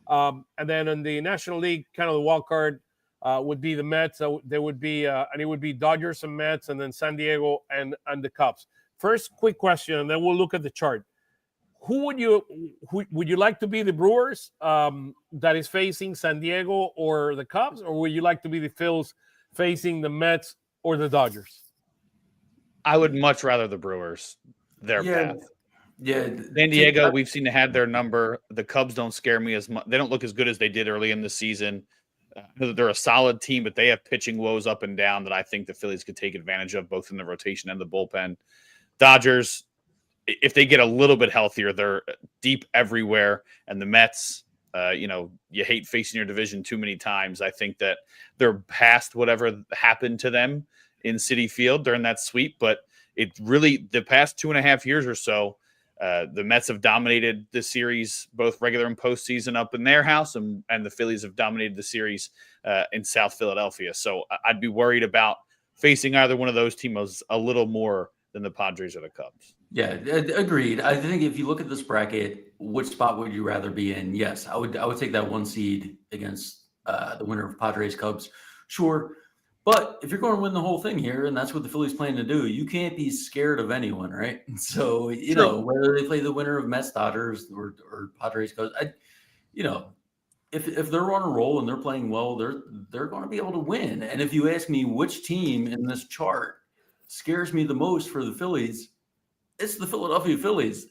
And then in the National League, kind of the wild card would be the Mets. There would be, and it would be Dodgers and Mets, and then San Diego and the Cubs. First, quick question, and then we'll look at the chart. Who would you like to be the Brewers that is facing San Diego or the Cubs, or would you like to be the Phils facing the Mets or the Dodgers? I would much rather the Brewers. Their path. Yeah. San Diego, we've seen they had their number. The Cubs don't scare me as much. They don't look as good as they did early in the season. They're a solid team, but they have pitching woes up and down that I think the Phillies could take advantage of, both in the rotation and the bullpen. Dodgers, if they get a little bit healthier, they're deep everywhere. And the Mets, you hate facing your division too many times. I think that they're past whatever happened to them in Citi Field during that sweep, but it really, the past 2.5 years or so, the Mets have dominated the series, both regular and postseason, up in their house, and the Phillies have dominated the series in South Philadelphia. So I'd be worried about facing either one of those teams a little more than the Padres or the Cubs. Yeah, agreed. I think if you look at this bracket, which spot would you rather be in? Yes, I would take that 1 seed against the winner of Padres Cubs. Sure. But if you're going to win the whole thing here, and that's what the Phillies plan to do, you can't be scared of anyone, right? So, whether they play the winner of Mets, Dodgers, or Padres Cubs, if they're on a roll and they're playing well, they're going to be able to win. And if you ask me which team in this chart scares me the most for the Phillies, it's the Philadelphia Phillies.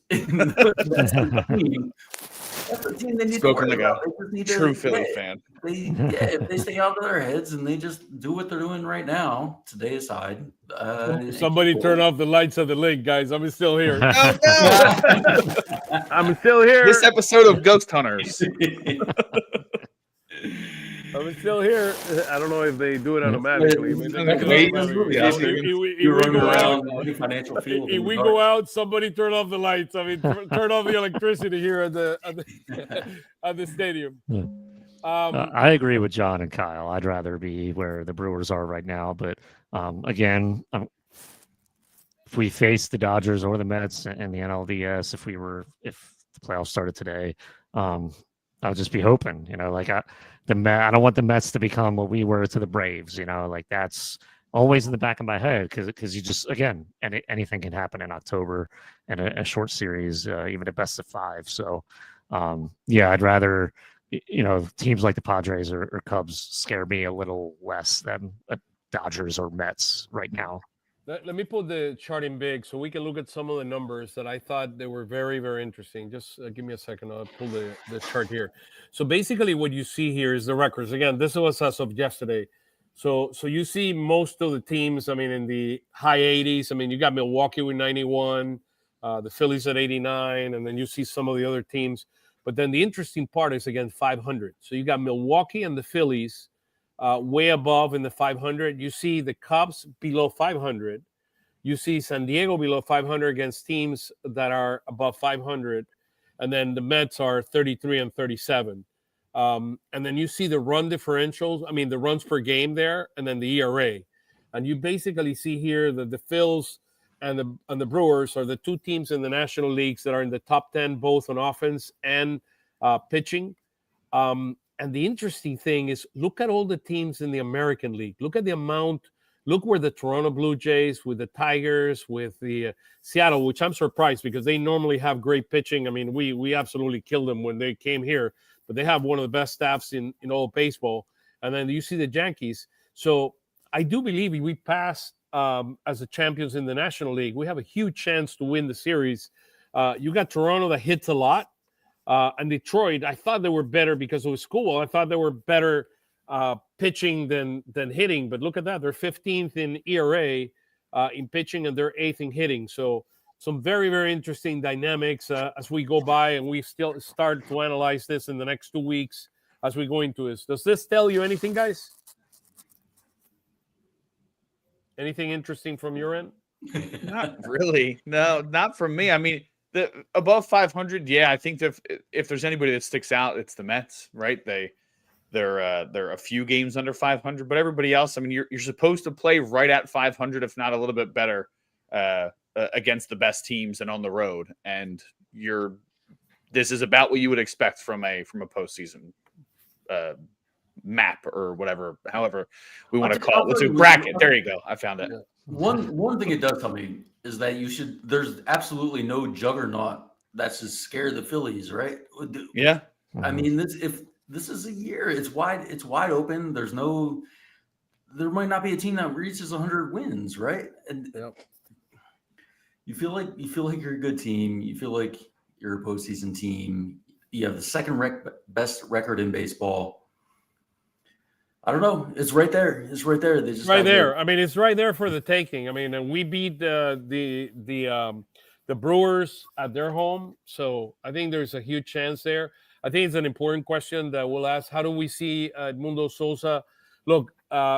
That's the team they need to worry about. True Philly fan. If they stay out of their heads and they just do what they're doing right now, today aside. Somebody turn off the lights of the lake, guys. I'm still here. Oh, no! I'm still here. This episode of Ghost Hunters. I'm still here. I don't know if they do it automatically. We go out, somebody turn off the lights. I mean, turn off the electricity here at the stadium. Yeah. I agree with John and Kyle. I'd rather be where the Brewers are right now. But again, if we face the Dodgers or the Mets and the NLDS, if the playoffs started today, I'll just be hoping. I don't want the Mets to become what we were to the Braves. That's always in the back of my head because you just, again, anything can happen in October and a short series, even a best of 5. So, yeah, I'd rather, teams like the Padres or Cubs scare me a little less than Dodgers or Mets right now. Let me put the chart in big so we can look at some of the numbers that I thought they were very, very interesting. Just give me a second. I'll pull the chart here. So basically what you see here is the records. Again, this was as of yesterday. So you see most of the teams, I mean, in the high 80s. I mean, you got Milwaukee with 91, the Phillies at 89, and then you see some of the other teams. But then the interesting part is, again, 500. So you got Milwaukee and the Phillies way above in the 500. You see the Cubs below 500. You see San Diego below 500 against teams that are above 500. And then the Mets are 33 and 37. And then you see the run differentials, I mean, the runs per game there, and then the ERA. And you basically see here that the Phils and the Brewers are the two teams in the National Leagues that are in the top 10, both on offense and pitching. And the interesting thing is, look at all the teams in the American League. Look at the amount. Look where the Toronto Blue Jays, with the Tigers, with the Seattle, which I'm surprised because they normally have great pitching. I mean, we absolutely killed them when they came here, but they have one of the best staffs in all of baseball. And then you see the Yankees. So I do believe we passed as the champions in the National League. We have a huge chance to win the series. You got Toronto that hits a lot. And Detroit, I thought they were better because it was cool. I thought they were better pitching than hitting. But look at that. They're 15th in ERA in pitching, and they're 8th in hitting. So some very, very interesting dynamics as we go by, and we still start to analyze this in the next 2 weeks as we go into this. Does this tell you anything, guys? Anything interesting from your end? Not really. No, not from me. I mean, the above 500, yeah, I think that if there's anybody that sticks out, it's the Mets, right? They're a few games under 500, but everybody else, I mean, you're supposed to play right at 500, if not a little bit better, against the best teams and on the road. And this is about what you would expect from a postseason map or whatever, however we want to call it. Let's do bracket. There you go. I found it. Yeah. One thing it does tell me is that there's absolutely no juggernaut that should scare the Phillies, right? Yeah. I mean, this is a year. It's wide open. There might not be a team that reaches 100 wins, right? And you feel like you're a good team. You feel like you're a postseason team. You have the second best record in baseball. I don't know. It's right there. It's right there. They just right there. I mean, it's right there for the taking. I mean, and we beat the Brewers at their home, so I think there's a huge chance there. I think it's an important question that we'll ask. How do we see Edmundo Sosa? Look,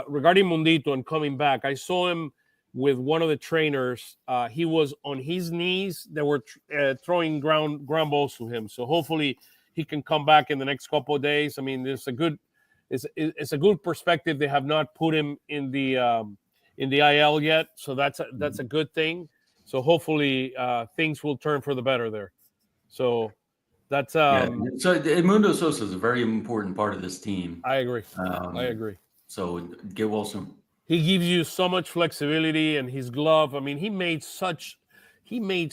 regarding Mundito and coming back, I saw him with one of the trainers. He was on his knees. They were throwing ground balls to him. So hopefully he can come back in the next couple of days. I mean, it's a good perspective. They have not put him in the IL yet, so that's a good thing. So hopefully things will turn for the better there. So that's so Edmundo Sosa is a very important part of this team. I agree. I agree. So get well soon. He gives you so much flexibility, and his glove. I mean, he made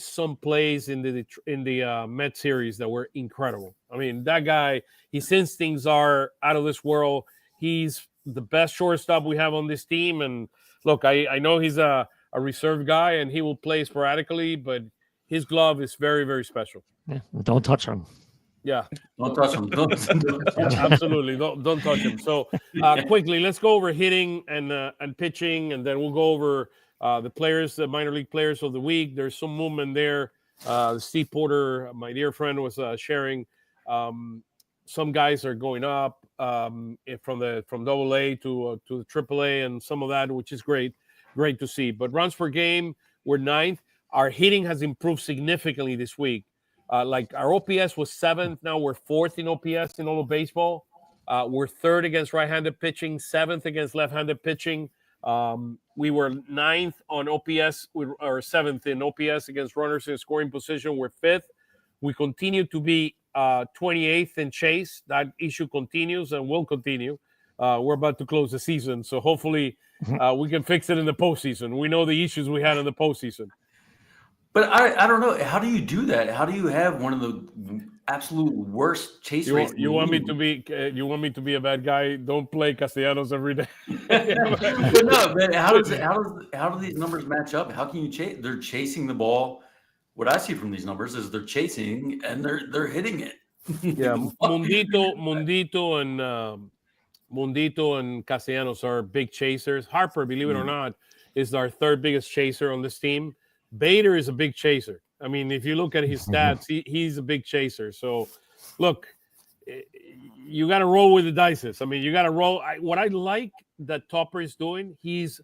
some plays in the Met series that were incredible. I mean, that guy, his instincts are out of this world. He's the best shortstop we have on this team. And look, I know he's a reserve guy, and he will play sporadically, but his glove is very, very special. Yeah, don't touch him. Yeah. Don't touch him. Absolutely. Don't touch him. So quickly, let's go over hitting and pitching, and then we'll go over the players, the minor league players of the week. There's some movement there. Steve Porter, my dear friend, was sharing. Some guys are going up from AA to the AAA, and some of that, which is great to see. But runs per game, we're 9th. Our hitting has improved significantly this week. Like our OPS was 7th. Now we're 4th in OPS in all of baseball. We're 3rd against right-handed pitching, 7th against left-handed pitching. We were 9th on OPS, or 7th in OPS against runners in scoring position. We're 5th. We continue to be 28th in chase. That issue continues and will continue. We're about to close the season, so hopefully we can fix it in the postseason. We know the issues we had in the postseason. But I don't know. How do you do that? How do you have one of the absolute worst chase rates? You want me to be a bad guy? Don't play Castellanos every day. But no, but how do these numbers match up? How can you chase? They're chasing the ball. What I see from these numbers is they're chasing and they're hitting it. Yeah, Mundito and Castellanos are big chasers. Harper, believe it or not, is our third biggest chaser on this team. Bader is a big chaser. I mean, if you look at his stats, he's a big chaser. So, look, you got to roll with the dices. I mean, you got to roll. What I like that Topper is doing, he's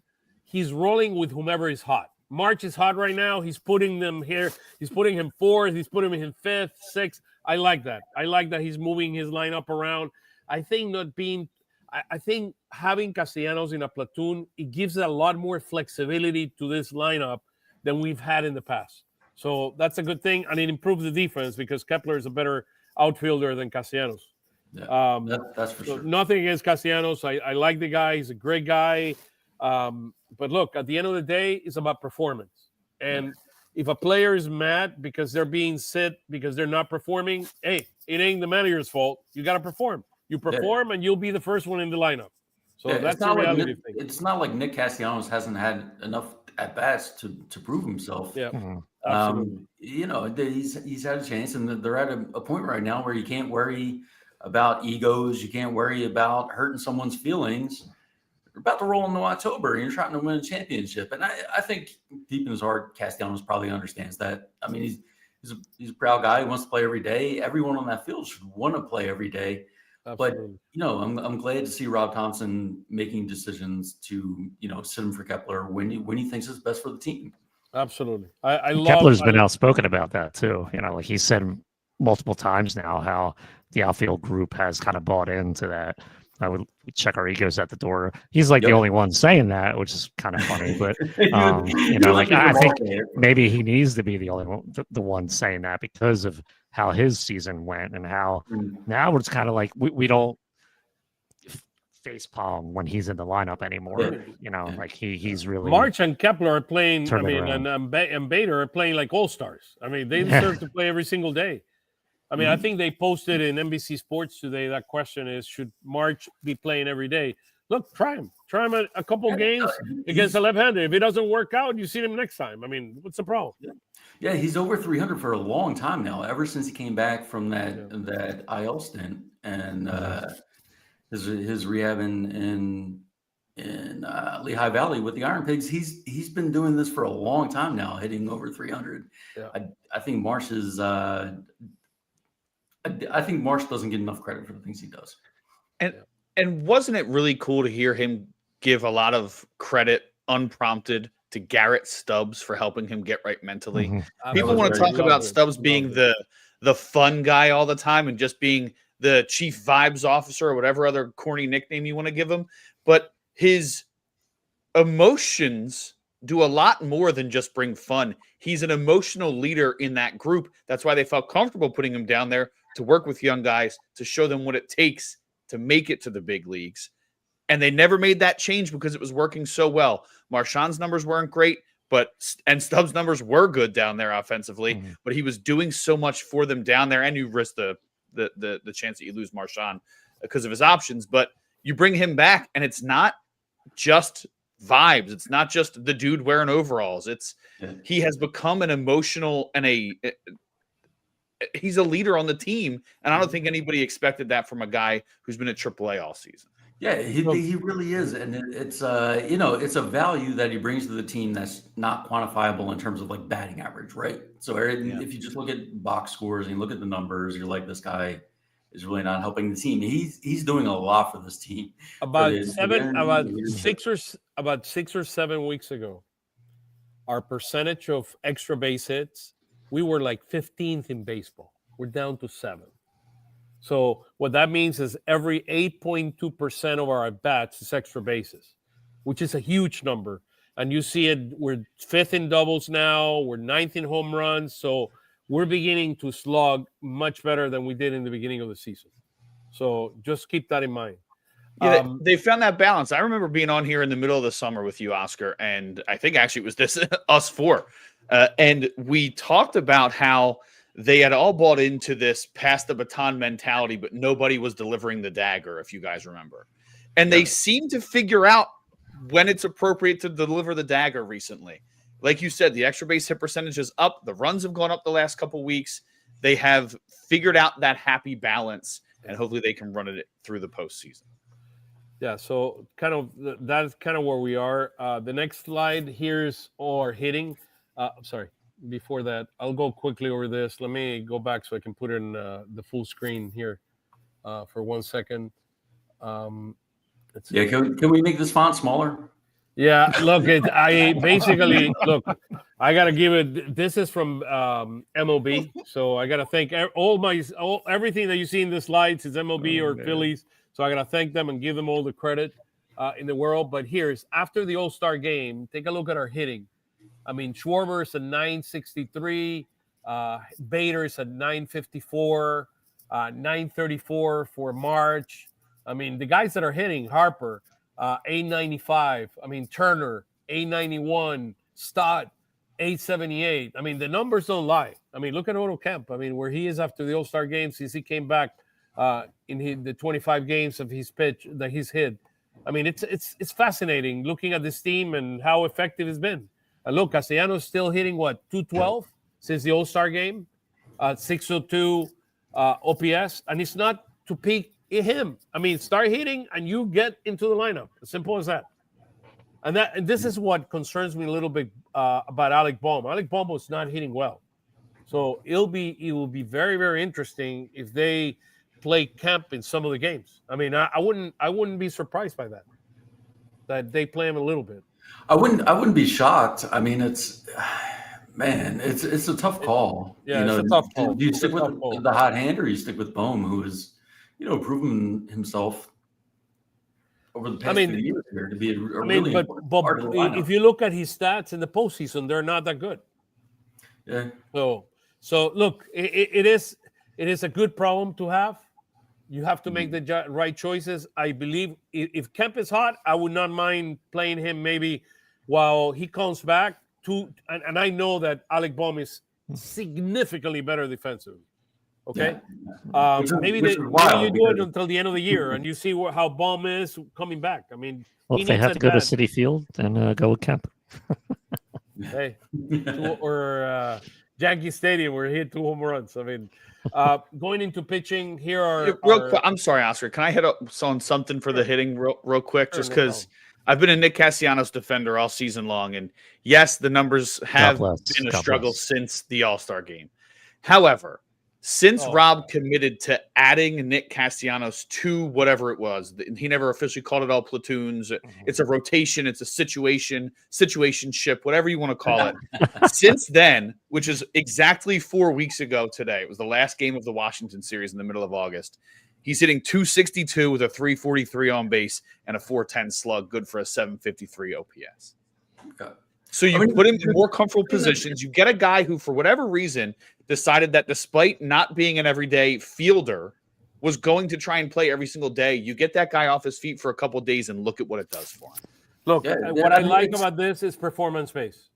rolling with whomever is hot. March is hot right now. He's putting them here. He's putting him fourth. He's putting him in fifth, sixth. I like that. I like that he's moving his lineup around. I think having Castellanos in a platoon, it gives a lot more flexibility to this lineup than we've had in the past. So that's a good thing, and it improves the defense because Kepler is a better outfielder than Castellanos. Yeah, that's for sure. Nothing against Castellanos. I like the guy. He's a great guy. But look, at the end of the day, it's about performance. And if a player is mad because they're being sit because they're not performing, hey, it ain't the manager's fault. You got to perform. You perform, and you'll be the first one in the lineup. So that's the reality thing. It's not like Nick Castellanos hasn't had enough at bats to prove himself. Yeah, absolutely. He's had a chance, and they're at a point right now where you can't worry about egos. You can't worry about hurting someone's feelings. You're about to roll into October, and you're trying to win a championship. And I think deep in his heart, Castellanos probably understands that. I mean, he's a proud guy. He wants to play every day. Everyone on that field should want to play every day. Absolutely. But I'm glad to see Rob Thompson making decisions to sit him for Kepler when he thinks it's best for the team. Absolutely, Kepler's been outspoken about that too. Like he said multiple times now how the outfield group has kind of bought into that. I would check our egos at the door. He's like the only one saying that, which is kind of funny. But I think maybe he needs to be the only one, the one saying that because of how his season went and how now it's kind of like we don't facepalm when he's in the lineup anymore. Like he's really March and Kepler are playing. I mean, and Bader are playing like all stars. I mean, they deserve to play every single day. I mean, I think they posted in NBC Sports today. That question is, should March be playing every day? Look, try him a couple games against a left-hander. If it doesn't work out, you see him next time. I mean, what's the problem? Yeah, he's over 300 for a long time now. Ever since he came back from that IL stint and his rehab in Lehigh Valley with the Iron Pigs, he's been doing this for a long time now, hitting over 300. Yeah. I think Marsh is. I think Marsh doesn't get enough credit for the things he does. And wasn't it really cool to hear him give a lot of credit unprompted to Garrett Stubbs for helping him get right mentally? Mm-hmm. People want to talk about Stubbs being the fun guy all the time and just being the chief vibes officer or whatever other corny nickname you want to give him. But his emotions do a lot more than just bring fun. He's an emotional leader in that group. That's why they felt comfortable putting him down there to work with young guys, to show them what it takes to make it to the big leagues. And they never made that change because it was working so well. Marchand's numbers weren't great, and Stubbs' numbers were good down there offensively, but he was doing so much for them down there, and you risk the chance that you lose Marchand because of his options. But you bring him back, and it's not just vibes. It's not just the dude wearing overalls. He has become an emotional and he's a leader on the team, and I don't think anybody expected that from a guy who's been at AAA all season. Yeah, he really is, and it's it's a value that he brings to the team that's not quantifiable in terms of like batting average, right? So if you just look at box scores and you look at the numbers, you're like, this guy is really not helping the team. He's doing a lot for this team. About 6 or 7 weeks ago, our percentage of extra base hits, we were like 15th in baseball. We're down to 7. So what that means is every 8.2% of our at-bats is extra bases, which is a huge number. And you see it, we're 5th in doubles now, we're 9th in home runs. So we're beginning to slug much better than we did in the beginning of the season. So just keep that in mind. Yeah, they found that balance. I remember being on here in the middle of the summer with you, Oscar, and I think actually it was this us four, and we talked about how they had all bought into this pass the baton mentality, but nobody was delivering the dagger, if you guys remember. And they seem to figure out when it's appropriate to deliver the dagger recently. Like you said, the extra base hit percentage is up. The runs have gone up the last couple weeks. They have figured out that happy balance, and hopefully they can run it through the postseason. Yeah, so that's kind of where we are. The next slide here's our hitting. Sorry, before that, I'll go quickly over this. Let me go back so I can put it in the full screen here for 1 second. Can we make this font smaller? Yeah, look, I gotta give it. This is from MLB, so I gotta thank everything that you see in the slides is MLB or Phillies. So I gotta thank them and give them all the credit in the world. But here's after the All-Star game, take a look at our hitting. I mean, Schwarber's at 963, Bader's at 954, 934 for March. I mean, the guys that are hitting, Harper, 895. I mean, Turner, 891. Stott, 878. I mean, the numbers don't lie. I mean, look at Otto Kemp. I mean, where he is after the All-Star game since he came back in the 25 games of his pitch that he's hit. I mean, it's fascinating looking at this team and how effective it's been. And look, Castellanos still hitting, 212 since the All-Star game, 602 OPS, and it's not to peak him. I mean, start hitting and you get into the lineup. As simple as that. And this is what concerns me a little bit about Alec Bohm. Alec Bohm was not hitting well. So it will be very, very interesting if they play Kemp in some of the games. I mean, I wouldn't be surprised by that they play him a little bit. I wouldn't be shocked. I mean, it's a tough call. Yeah, it's a tough call. Do you stick with the hot hand or you stick with Bohm, who has, proven himself over the past few years here to be a really important part of the lineup. If you look at his stats in the postseason, they're not that good. Yeah. So look, it is a good problem to have. You have to make the right choices. I believe if Kemp is hot, I would not mind playing him maybe while he comes back. And I know that Alec Bohm is significantly better defensively. Okay, maybe you do it until the end of the year, and you see how Bohm is coming back. I mean, if they have to go to Citi Field, then go with Kemp. Hey, or Yankee Stadium where he hit 2 home runs. I mean, going into pitching, here are quick. I'm sorry, Oscar. Can I hit on something for the hitting real quick? Just because I've been a Nick Castellanos defender all season long, and yes, the numbers have been a struggle since the All-Star game. However, since Rob committed to adding Nick Castellanos to whatever it was, he never officially called it all platoons. It's a rotation. It's a situationship, whatever you want to call it. Since then, which is exactly 4 weeks ago today, it was the last game of the Washington series in the middle of August. He's hitting 262 with a 343 on base and a 410 slug, good for a 753 OPS. Okay. So you put him in more comfortable positions. You get a guy who, for whatever reason, decided that despite not being an everyday fielder, was going to try and play every single day. You get that guy off his feet for a couple of days and look at what it does for him. Look, what I like about this is performance-based.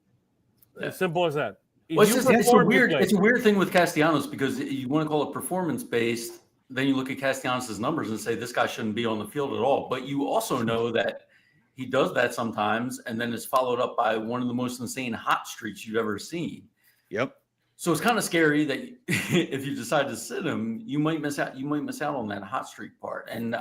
As simple as that. It's a weird thing with Castellanos because you want to call it performance-based, then you look at Castellanos' numbers and say this guy shouldn't be on the field at all. But you also know that he does that sometimes, and then it's followed up by one of the most insane hot streaks you've ever seen. Yep. So it's kind of scary that if you decide to sit him, you might miss out. You might miss out on that hot streak part. And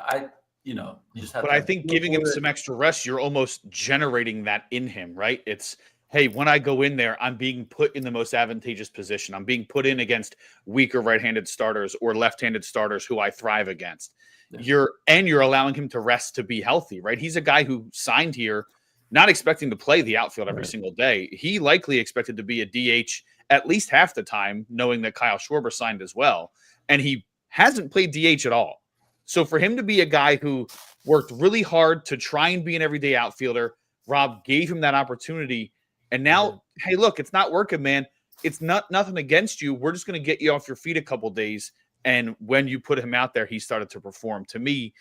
you just have. But I think giving him some extra rest, you're almost generating that in him, right? It's, hey, when I go in there, I'm being put in the most advantageous position. I'm being put in against weaker right-handed starters or left-handed starters who I thrive against. Yeah. You're allowing him to rest to be healthy, right? He's a guy who signed here not expecting to play the outfield every single day. He likely expected to be a DH at least half the time, knowing that Kyle Schwarber signed as well. And he hasn't played DH at all. So for him to be a guy who worked really hard to try and be an everyday outfielder, Rob gave him that opportunity. And now, hey, look, it's not working, man. It's not nothing against you. We're just going to get you off your feet a couple days And when you put him out there, he started to perform. To me,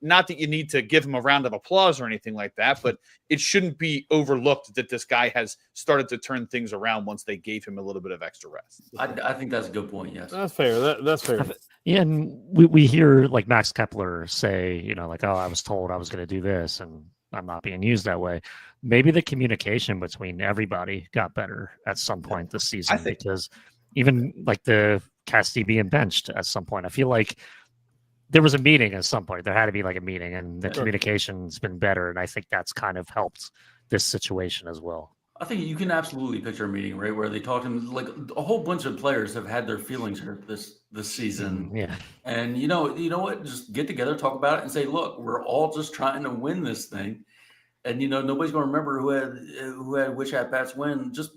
not that you need to give him a round of applause or anything like that, but it shouldn't be overlooked that this guy has started to turn things around once they gave him a little bit of extra rest. I think that's a good point. Yes, That's fair. That's fair. Yeah, and we hear like Max Kepler say, like, oh, I was told I was going to do this, and I'm not being used that way. Maybe the communication between everybody got better at some point this season, because even like the Cassidy being benched at some point, I feel like there was a meeting at some point. There had to be like a meeting, and the communication's been better, and I think that's kind of helped this situation as well. I think you can absolutely picture a meeting, right, where they talk to him. Like a whole bunch of players have had their feelings hurt this season. Yeah. And you know what? Just get together, talk about it, and say, look, we're all just trying to win this thing. And nobody's going to remember who had which at bats win. Just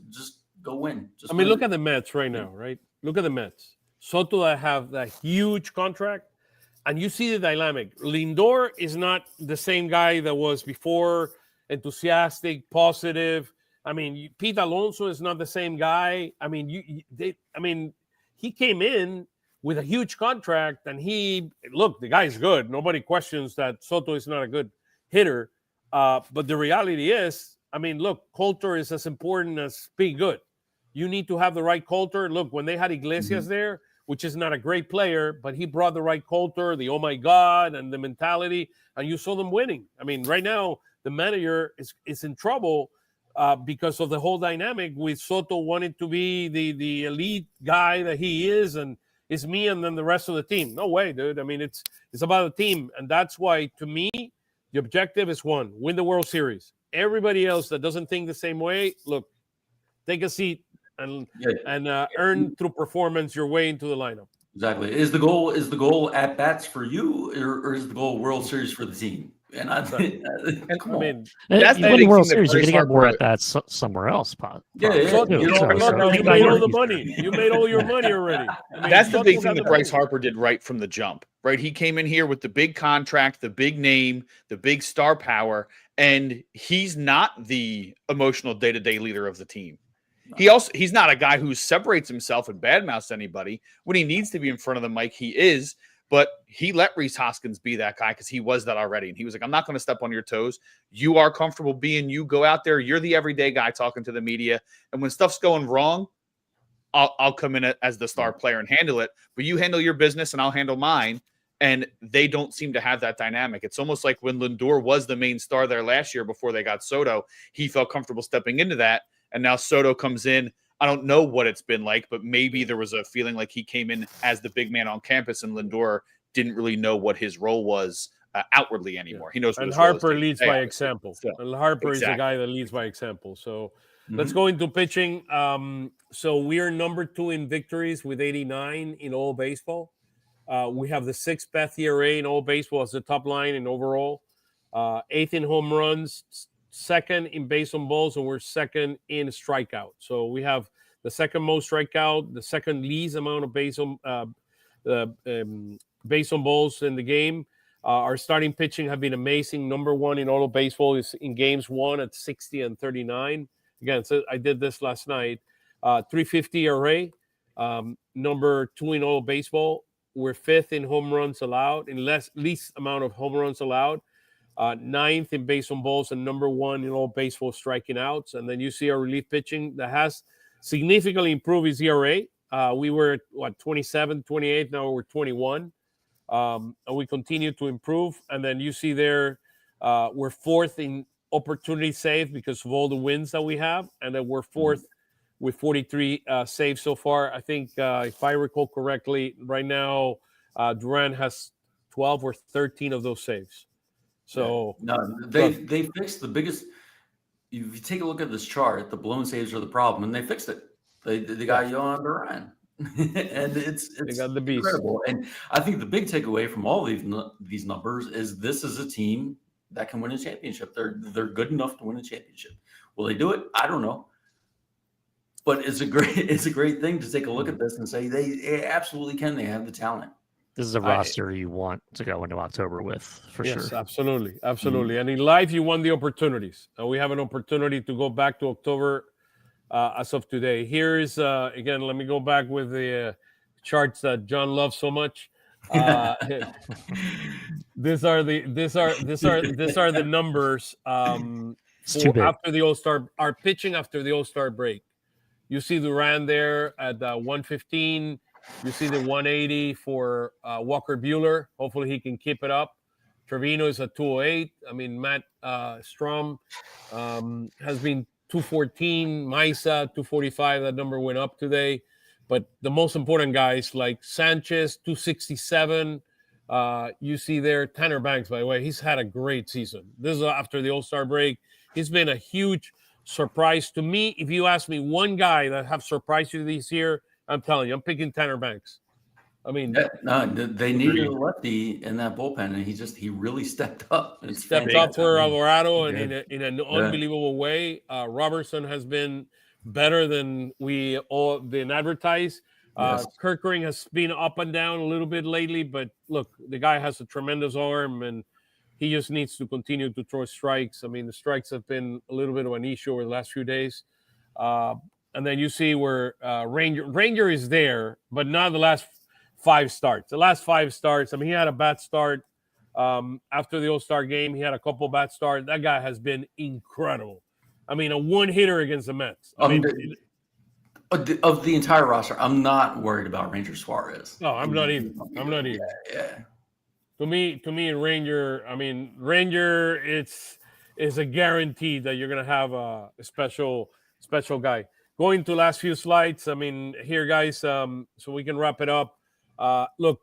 go win. Look at the Mets right now, right? Look at the Mets. Soto that have that huge contract, and you see the dynamic. Lindor is not the same guy that was before, enthusiastic, positive. Pete Alonso is not the same guy. He came in with a huge contract, and the guy's good. Nobody questions that Soto is not a good hitter. But the reality is, culture is as important as being good. You need to have the right culture. Look, when they had Iglesias there, which is not a great player, but he brought the right culture, the oh my God, and the mentality, and you saw them winning. Right now, the manager is in trouble because of the whole dynamic with Soto wanting to be the elite guy that he is, and it's me and then the rest of the team. No way, dude. It's about the team, and that's why, to me, the objective is win the World Series. Everybody else that doesn't think the same way, look, take a seat and earn through performance your way into the lineup. Exactly. Is the goal at bats for you, or is the goal World Series for the team? And that's the World Series. You're going to get more at bats somewhere else. You made all the money. You made all your money already. That's the big thing that Bryce Harper did right from the jump. Right, he came in here with the big contract, the big name, the big star power, and he's not the emotional day-to-day leader of the team. He's not a guy who separates himself and badmouths anybody. When he needs to be in front of the mic, he is. But he let Rhys Hoskins be that guy because he was that already. And he was like, I'm not going to step on your toes. You are comfortable being you. Go out there. You're the everyday guy talking to the media. And when stuff's going wrong, I'll come in as the star player and handle it. But you handle your business and I'll handle mine. And they don't seem to have that dynamic. It's almost like when Lindor was the main star there last year before they got Soto, he felt comfortable stepping into that. And now Soto comes in. I don't know what it's been like, but maybe there was a feeling like he came in as the big man on campus, and Lindor didn't really know what his role was outwardly anymore. He knows. And Harper leads by example. And Harper is the guy that leads by example. So let's go into pitching. So we are number 2 in victories with 89 in all baseball. We have the 6th best ERA in all baseball as the top line in overall. 8th in home runs. 2nd in base on balls, and we're 2nd in strikeout. So we have the 2nd most strikeout, the 2nd least amount of base on balls in the game. Our starting pitching have been amazing. Number 1 in all of baseball is in games won at 60 and 39. Again, so I did this last night. 350 ERA. Number 2 in all of baseball. We're 5th in home runs allowed, in least amount of home runs allowed. 9th in base on balls, and number 1 in all baseball striking outs. And then you see our relief pitching that has significantly improved his ERA. We were at 27, 28. Now we're 21. And we continue to improve. And then you see there, we're 4th in opportunity save because of all the wins that we have. And then we're 4th with 43 saves so far. I think, if I recall correctly, right now, Duran has 12 or 13 of those saves. So they fixed the biggest. If you take a look at this chart, the blown saves are the problem, and they fixed it. They got Yohan Duran, and it's they got the beast. Incredible. And I think the big takeaway from all these numbers is this is a team that can win a championship. They're good enough to win a championship. Will they do it? I don't know. But it's a great thing to take a look at this and say they absolutely can. They have the talent. This is a roster you want to go into October with, for sure. Yes, absolutely. And in life, you want the opportunities. And we have an opportunity to go back to October as of today. Here is, again, let me go back with the charts that John loves so much. These are the numbers It's too for big. after the All-Star, are pitching after the All-Star break. You see Duran there at 115. You see the 180 for Walker Buehler. Hopefully he can keep it up. Trevino is at 208. I mean, Matt Strom has been 214. Maisa 245. That number went up today. But the most important guys like Sanchez 267. You see there Tanner Banks, by the way, he's had a great season. This is after the All-Star break. He's been a huge surprise to me. If you ask me one guy that have surprised you this year, I'm telling you, I'm picking Tanner Banks. I mean, they needed a lefty in that bullpen, and he really stepped up. Stepped up for Alvarado and in an unbelievable way. Robertson has been better than we all been advertised. Kerr has been up and down a little bit lately, but look, the guy has a tremendous arm, and he just needs to continue to throw strikes. I mean, the strikes have been a little bit of an issue over the last few days. And then you see where Ranger is there, but not the last 5 starts. The last 5 starts, I mean, he had a bad start after the All-Star game. He had a couple bad starts. That guy has been incredible. I mean, a one-hitter against the Mets. I mean, of the entire roster, I'm not worried about Ranger Suarez. No, I'm not either. Yeah. To me, Ranger. I mean, Ranger. It's a guarantee that you're gonna have a special guy. Going to last few slides. I mean, here, guys. So we can wrap it up. Look,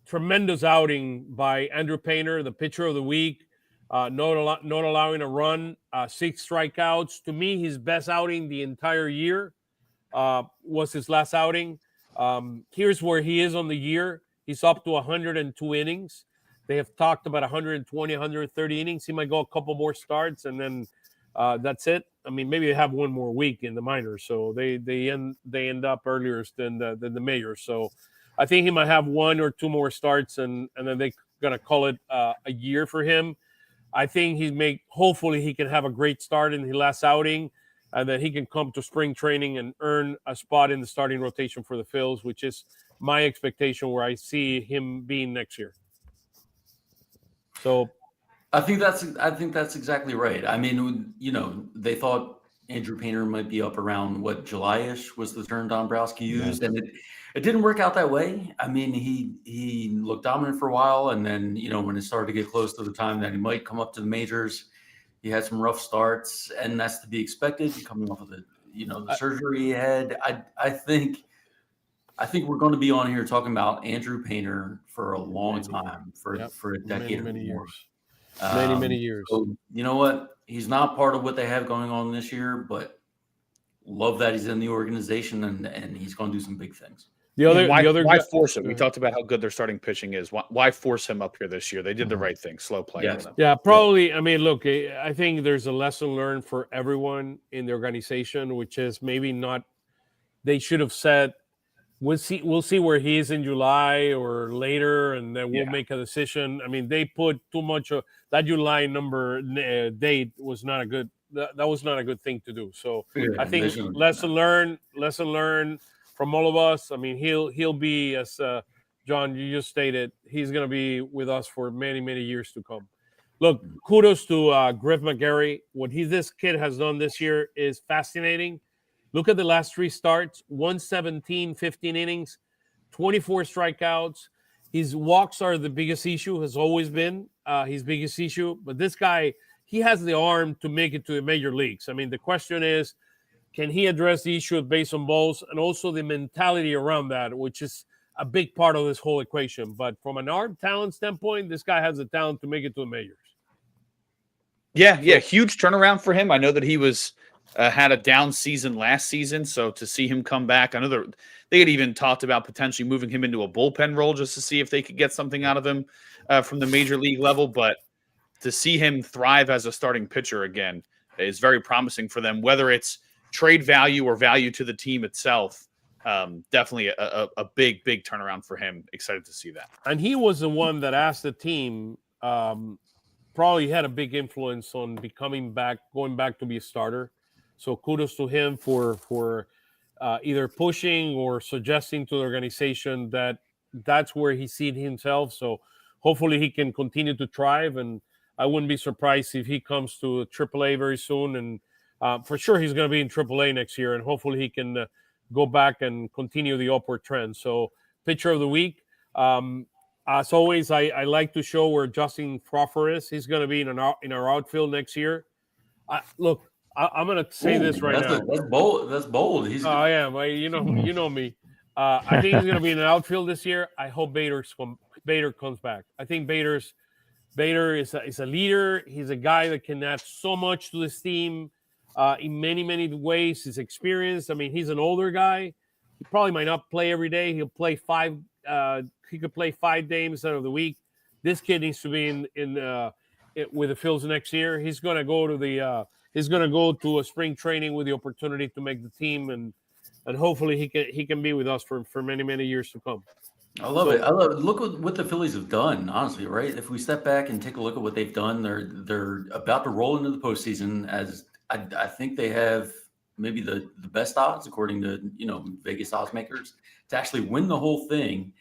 tremendous outing by Andrew Painter, the pitcher of the week. Not allowing a run. 6 strikeouts. To me, his best outing the entire year was his last outing. Here's where he is on the year. He's up to 102 innings. They have talked about 120, 130 innings. He might go a couple more starts, and then that's it. I mean, maybe they have one more week in the minors, so they end up earlier than the majors. So I think he might have 1 or 2 more starts, and then they're gonna call it a year for him. I think hopefully he can have a great start in his last outing, and then he can come to spring training and earn a spot in the starting rotation for the Phils, which is my expectation where I see him being next year. So I think that's exactly right. I mean, they thought Andrew Painter might be up around July-ish was the term Dombrowski used, and it didn't work out that way. I mean, he looked dominant for a while, and then when it started to get close to the time that he might come up to the majors, he had some rough starts, and that's to be expected coming off of the surgery he had. I think we're going to be on here talking about Andrew Painter for a long time, for a decade, many or more. years. Many years. So you know what? He's not part of what they have going on this year, but love that he's in the organization and he's going to do some big things. Why force him? We talked about how good their starting pitching is. Why force him up here this year? They did the right thing. Slow play. Yeah, probably. I mean, look, I think there's a lesson learned for everyone in the organization, which is maybe not. They should have said, we'll see where he is in July or later, and then we'll make a decision. I mean, they put too much of that July date was not a good. That was not a good thing to do. So I think lesson learned from all of us. I mean, he'll be, as John, you just stated, he's going to be with us for many, many years to come. Look, kudos to Griff McGarry. What this kid has done this year is fascinating. Look at the last 3 starts, 117, 15 innings, 24 strikeouts. His walks are the biggest issue, has always been his biggest issue. But this guy, he has the arm to make it to the major leagues. I mean, the question is, can he address the issue of base on balls and also the mentality around that, which is a big part of this whole equation. But from an arm talent standpoint, this guy has the talent to make it to the majors. Yeah, huge turnaround for him. I know that he was had a down season last season, so to see him come back, I know they had even talked about potentially moving him into a bullpen role just to see if they could get something out of him from the major league level. But to see him thrive as a starting pitcher again is very promising for them, whether it's trade value or value to the team itself. Definitely a big turnaround for him. Excited to see that. And he was the one that asked the team, probably had a big influence on going back to be a starter. So kudos to him for either pushing or suggesting to the organization that that's where he sees himself. So hopefully he can continue to thrive, and I wouldn't be surprised if he comes to AAA very soon. And for sure, he's going to be in AAA next year, and hopefully he can go back and continue the upward trend. So pitcher of the week. As always, I like to show where Justin Crawford is. He's going to be in our outfield next year. Look, I'm going to say this right now. That's bold. That's bold. I am. You know me. I think he's going to be in the outfield this year. I hope Bader comes back. I think Bader is a leader. He's a guy that can add so much to this team in many, many ways. His experience. I mean, he's an older guy. He probably might not play every day. He'll play five. He could play 5 games out of the week. This kid needs to be in with the Phils next year. He's going to go to a spring training with the opportunity to make the team, and hopefully he can be with us for many, many years to come. I love it. Look what the Phillies have done, honestly, right? If we step back and take a look at what they've done, they're about to roll into the postseason. As I think they have maybe the best odds, according to Vegas odds makers, to actually win the whole thing.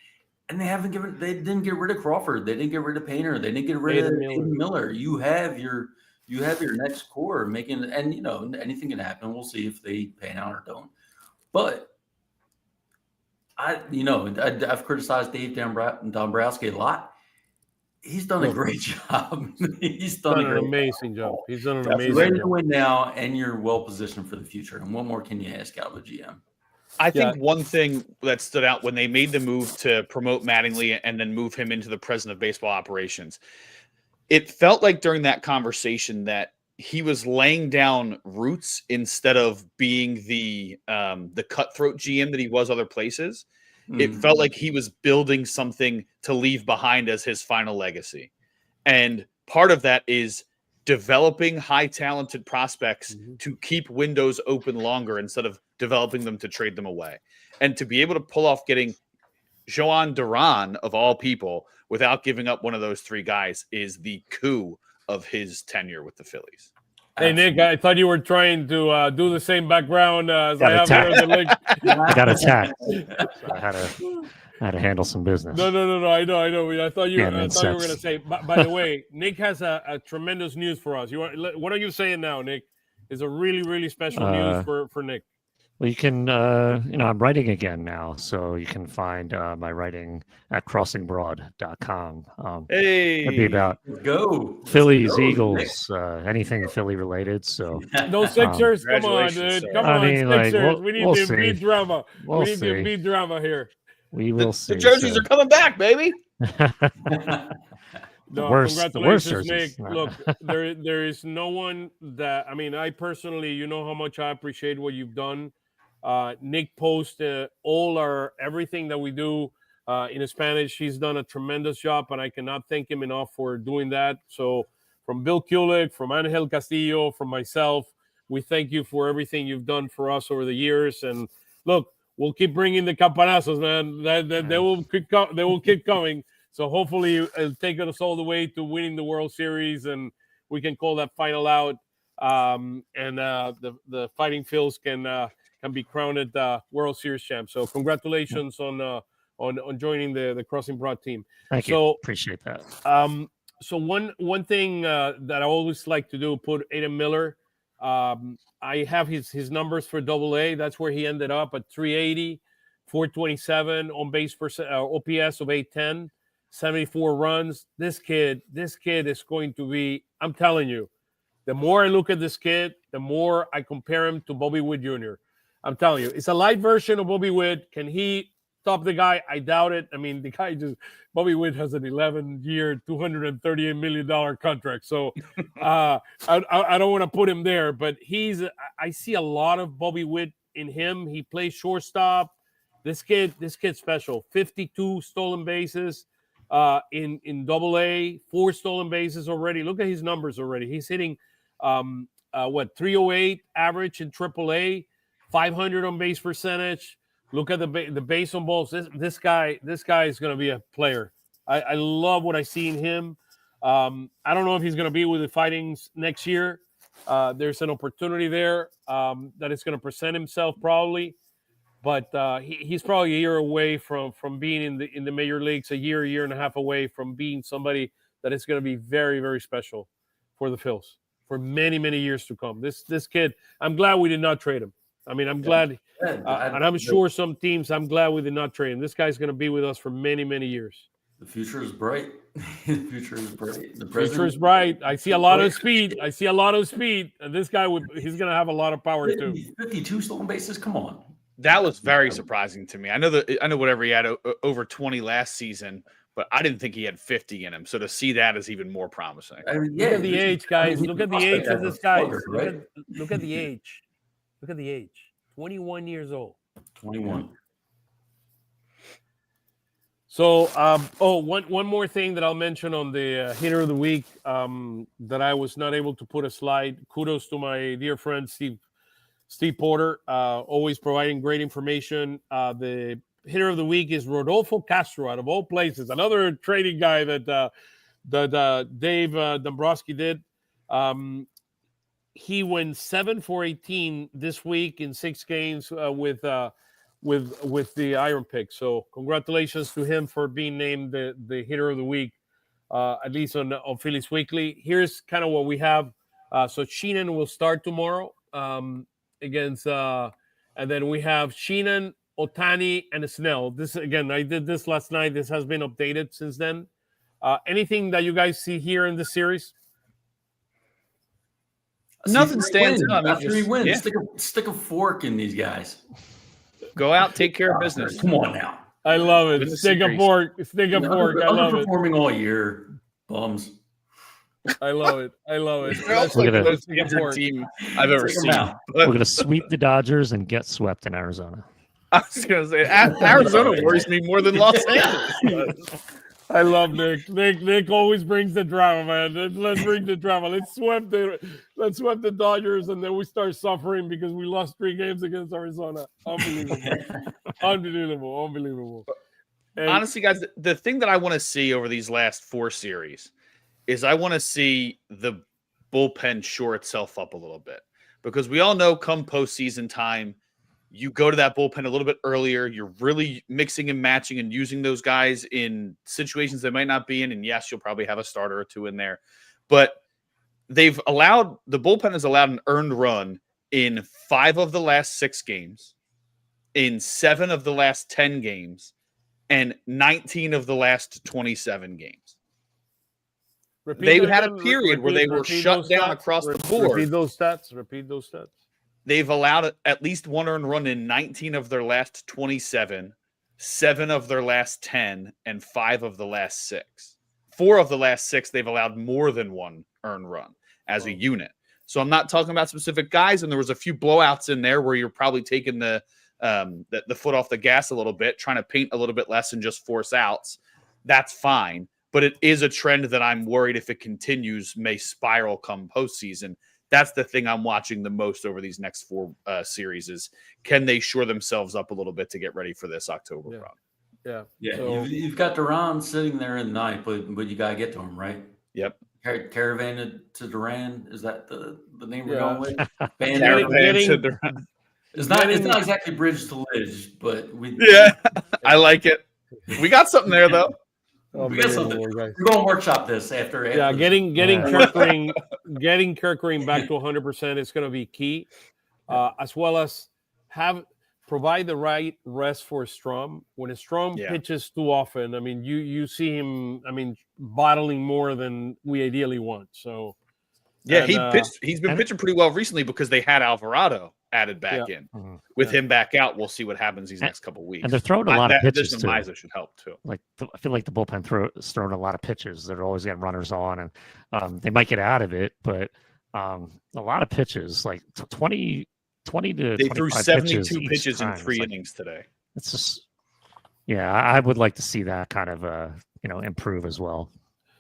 And they didn't get rid of Crawford. They didn't get rid of Painter. They didn't get rid of Miller. You have your next core making, and anything can happen. We'll see if they pan out or don't. But I've criticized Dave Dombrowski a lot. He's done a great job. He's done an amazing job. He's done an amazing job. Ready to win now, and you're well positioned for the future. And what more can you ask out of a GM? I think one thing that stood out when they made the move to promote Mattingly and then move him into the president of baseball operations, it felt like during that conversation that he was laying down roots instead of being the cutthroat GM that he was other places. Mm-hmm. It felt like he was building something to leave behind as his final legacy. And part of that is developing high talented prospects to keep windows open longer instead of developing them to trade them away. And to be able to pull off getting Joan Duran of all people without giving up one of those 3 guys is the coup of his tenure with the Phillies. Hey, Nick, I thought you were trying to do the same background as I have here. I got attacked. So I had to handle some business. No. I know. I thought you were going to say. By the way, Nick has a tremendous news for us. What are you saying now, Nick? It's a really, really special news for Nick. Well, you can, I'm writing again now, so you can find my writing at crossingbroad.com. Hey, it'd be about Phillies, Eagles, anything Philly related. So no Sixers, come on, dude, come on, Sixers. We need to beat drama. We need to beat drama here. We will see. The jerseys are coming back, baby. Congratulations, Nick. Look, there is no one that I personally, how much I appreciate what you've done. Nick posts everything that we do in Spanish. He's done a tremendous job, and I cannot thank him enough for doing that. So from Bill Kulick, from Angel Castillo, from myself, we thank you for everything you've done for us over the years. And look, we'll keep bringing the campanazos, man. They will keep coming. So hopefully it'll take us all the way to winning the World Series, and we can call that final out. And the Fightin Phils can be crowned World Series champ. So congratulations on joining the Crossing Broad team. Thank you. Appreciate that. So one thing that I always like to do, put Adam Miller. I have his numbers for AA. That's where he ended up at 380, 427 on base percent, OPS of 810, 74 runs. This kid is going to be. I'm telling you, the more I look at this kid, the more I compare him to Bobby Witt Jr. I'm telling you, it's a light version of Bobby Witt. Can he top the guy? I doubt it. The guy Bobby Witt has an 11-year, $238 million contract. So I don't want to put him there, but I see a lot of Bobby Witt in him. He plays shortstop. This kid's special. 52 stolen bases in AA, 4 stolen bases already. Look at his numbers already. He's hitting 308 average in AAA, 500 on base percentage. Look at the base on balls. This guy is going to be a player. I love what I see in him. I don't know if he's going to be with the Fightings next year. There's an opportunity there that is going to present himself probably. but he's probably a year away from being in the major leagues, a year and a half away from being somebody that is going to be very, very special for the Phils for many, many years to come. This kid, I'm glad we did not trade him. I mean, I'm glad, and I'm sure some teams, I'm glad we did not trade him. This guy's going to be with us for many, many years. The future is bright. The future is bright. The future is bright. I see a lot of speed. And this guy he's going to have a lot of power too. 52 stolen bases. Come on. That was very surprising to me. I know whatever he had over 20 last season, but I didn't think he had 50 in him. So to see that is even more promising. Look at the age, guys. Look at the age of this guy. Look at the age. Look at the age. 21 years old. 21. So, one more thing that I'll mention on the hitter of the week that I was not able to put a slide. Kudos to my dear friend Steve Porter, always providing great information. The hitter of the week is Rodolfo Castro, out of all places, another trading guy that Dave Dombrowski did. He went 7 for 18 this week in 6 games with the Iron Pick. So congratulations to him for being named the hitter of the week, at least on Phillies Weekly. Here's kind of what we have. So Sheenan will start tomorrow against, and then we have Sheenan, Ohtani, and Snell. This again, I did this last night. This has been updated since then. Anything that you guys see here in this series? Nothing stands out. After he wins, stick a fork in these guys. Go out, take care of business. Come on now. I love it. Stick a fork. I love it. Underperforming all year, bums. I love it. That's like the most injured team I've ever seen. We're going to sweep the Dodgers and get swept in Arizona. I was going to say, Arizona worries me more than Los Angeles. I love Nick. Nick always brings the drama, man. Let's bring the drama. Let's sweep the Dodgers, and then we start suffering because we lost 3 games against Arizona. Unbelievable. And honestly, guys, the thing that I want to see over these last 4 series is I want to see the bullpen shore itself up a little bit, because we all know come postseason time, you go to that bullpen a little bit earlier. You're really mixing and matching and using those guys in situations they might not be in. And yes, you'll probably have a starter or 2 in there, but the bullpen has allowed an earned run in 5 of the last 6 games, in 7 of the last 10 games, and 19 of the last 27 games. They've had a period where they were shut down across the board. Repeat those stats. They've allowed at least 1 earned run in 19 of their last 27, 7 of their last 10, and 5 of the last 6. 4 of the last 6, they've allowed more than 1 earned run as a unit. So I'm not talking about specific guys, and there was a few blowouts in there where you're probably taking the foot off the gas a little bit, trying to paint a little bit less and just force outs. That's fine. But it is a trend that I'm worried if it continues may spiral come postseason. That's the thing I'm watching the most over these next 4 series is, can they shore themselves up a little bit to get ready for this October run? Yeah. So, you've got Duran sitting there in 9th, but you got to get to him, right? Yep. Caravan to Duran, is that the name we're going with? Caravan to Duran. It's not exactly bridge to Lidge, but I like it. We got something there though. We got something. We're going to workshop this after. Getting Kerr back to 100% is going to be key, as well as provide the right rest for Strom. When Strom pitches too often, I mean, you see him, bottling more than we ideally want. So he's been pitching pretty well recently because they had Alvarado added back in. Mm-hmm. With him back out, we'll see what happens these next couple of weeks. And they're throwing a lot of pitches too. Miza should help too. I feel like the bullpen is throwing a lot of pitches. They're always getting runners on, and they might get out of it, but a lot of pitches, like 20 to they threw 72 pitches in 3 like, innings today. It's just, I would like to see that kind of improve as well.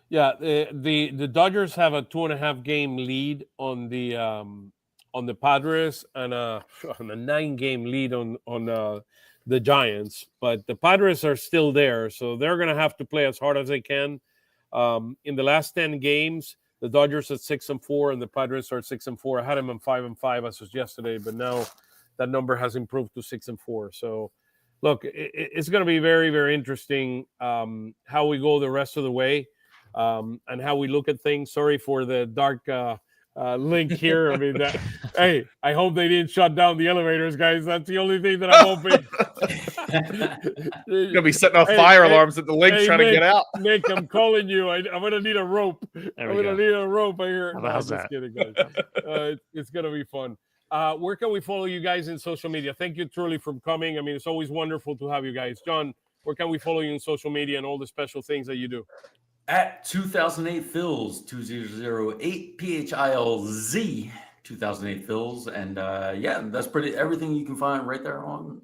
Yeah, the Dodgers have a 2.5 game lead on the Padres and a 9-game lead on the Giants, but the Padres are still there, so they're going to have to play as hard as they can. In the last 10 games, the Dodgers are 6-4 and the Padres are 6-4. I had them on 5-5 as was yesterday, but now that number has improved to 6-4. So, look, it's going to be very, very interesting how we go the rest of the way and how we look at things. Sorry for the dark link here. I mean, hey, I hope they didn't shut down the elevators, guys. That's the only thing that I'm hoping. You're going to be setting off fire alarms at the link trying to get out. Nick, I'm calling you. I'm going to need a rope. I'm going to need a rope. I hear. How's that? Kidding, guys. It's going to be fun. Where can we follow you guys in social media? Thank you truly for coming. I mean, it's always wonderful to have you guys. John, where can we follow you in social media and all the special things that you do? At 2008 Phils, 2008 PHILZ, 2008 Phils, and that's pretty everything you can find right there on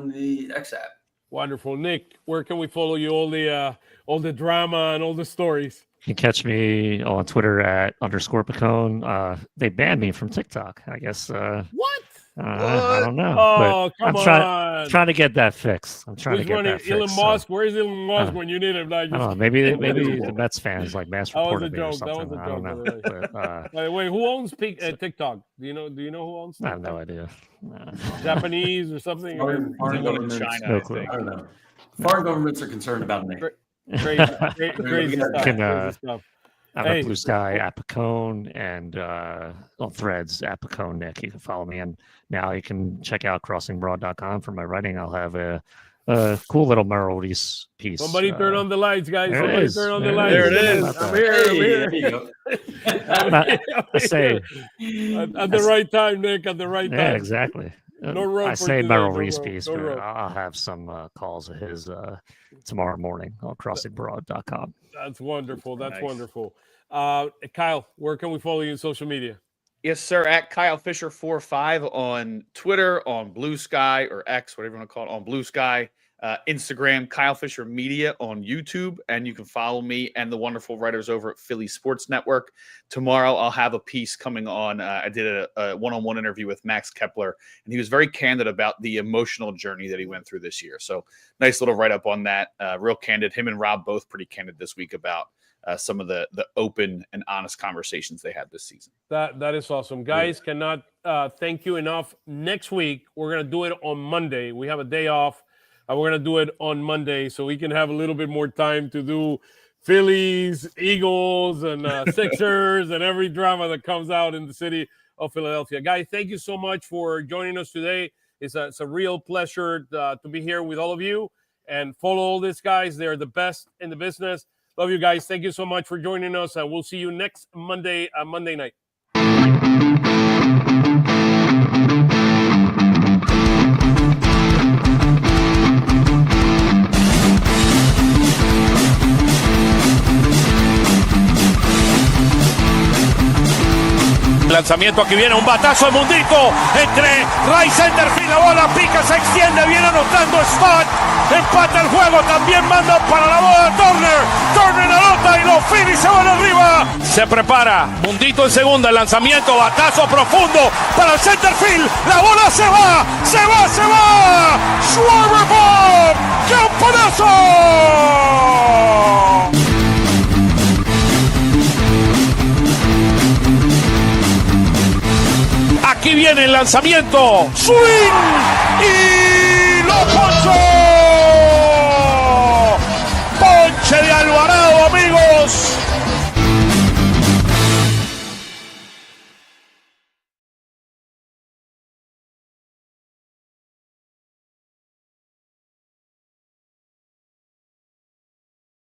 the X app. Wonderful, Nick. Where can we follow you? All the drama and all the stories. You can catch me on Twitter at _Piccone. They banned me from TikTok. I guess. What? I don't know. Oh, but come I'm trying to get that fixed. I'm trying to get that fixed. Elon Musk, where's Elon Musk when you need him? Like, I don't know. Maybe the Mets fans like mass reported me or something. That was a I don't know. joke. But, by the way, who owns TikTok? Do you know who owns TikTok? I have no idea. Japanese or something? Foreign China, no I clue. think. I don't know. Foreign governments are concerned about me. Crazy stuff. I'm at Blue Sky at Piccone and on Threads at Piccone Nick. You can follow me, and now you can check out crossingbroad.com for my writing. I'll have a cool little Merrill Reese piece. Somebody turn on the lights, guys. There Somebody it is. turn on the There lights. There it is. I'm here. There you go. I say at the right time, Nick. At the right time. yeah, exactly. No rope I for say today, Merrill no Reese rope, piece, no but rope. I'll have some calls of his tomorrow morning on crossingbroad.com. That's wonderful. That's Nice. wonderful. Kyle, where can we follow you on social media? Yes, sir. At Kyle Fisher 45 on Twitter, on Blue Sky or X, whatever you want to call it, on Blue Sky, Instagram, Kyle Fisher Media on YouTube, and you can follow me and the wonderful writers over at Philly Sports Network. Tomorrow, I'll have a piece coming on. I did a one-on-one interview with Max Kepler, and he was very candid about the emotional journey that he went through this year. So, nice little write-up on that. Real candid. Him and Rob both pretty candid this week about some of the open and honest conversations they had this season. That is awesome. Guys, cannot thank you enough. Next week, we're going to do it on Monday. We have a day off. We're going to do it on Monday so we can have a little bit more time to do Phillies, Eagles, and Sixers and every drama that comes out in the city of Philadelphia. Guys, thank you so much for joining us today. It's a real pleasure to be here with all of you. And follow all these guys. They're the best in the business. Love you guys. Thank you so much for joining us. And we'll see you next Monday night. Lanzamiento, aquí viene un batazo de Mundito entre right center field, la bola pica, se extiende, viene anotando Stott, empata el juego, también manda para la bola Turner anota y los Phillies se van arriba. Se prepara, Mundito en segunda, el lanzamiento, batazo profundo para el center field, la bola se va, Schwarber Bob, ¡campanazo! Aquí viene el lanzamiento. Swing y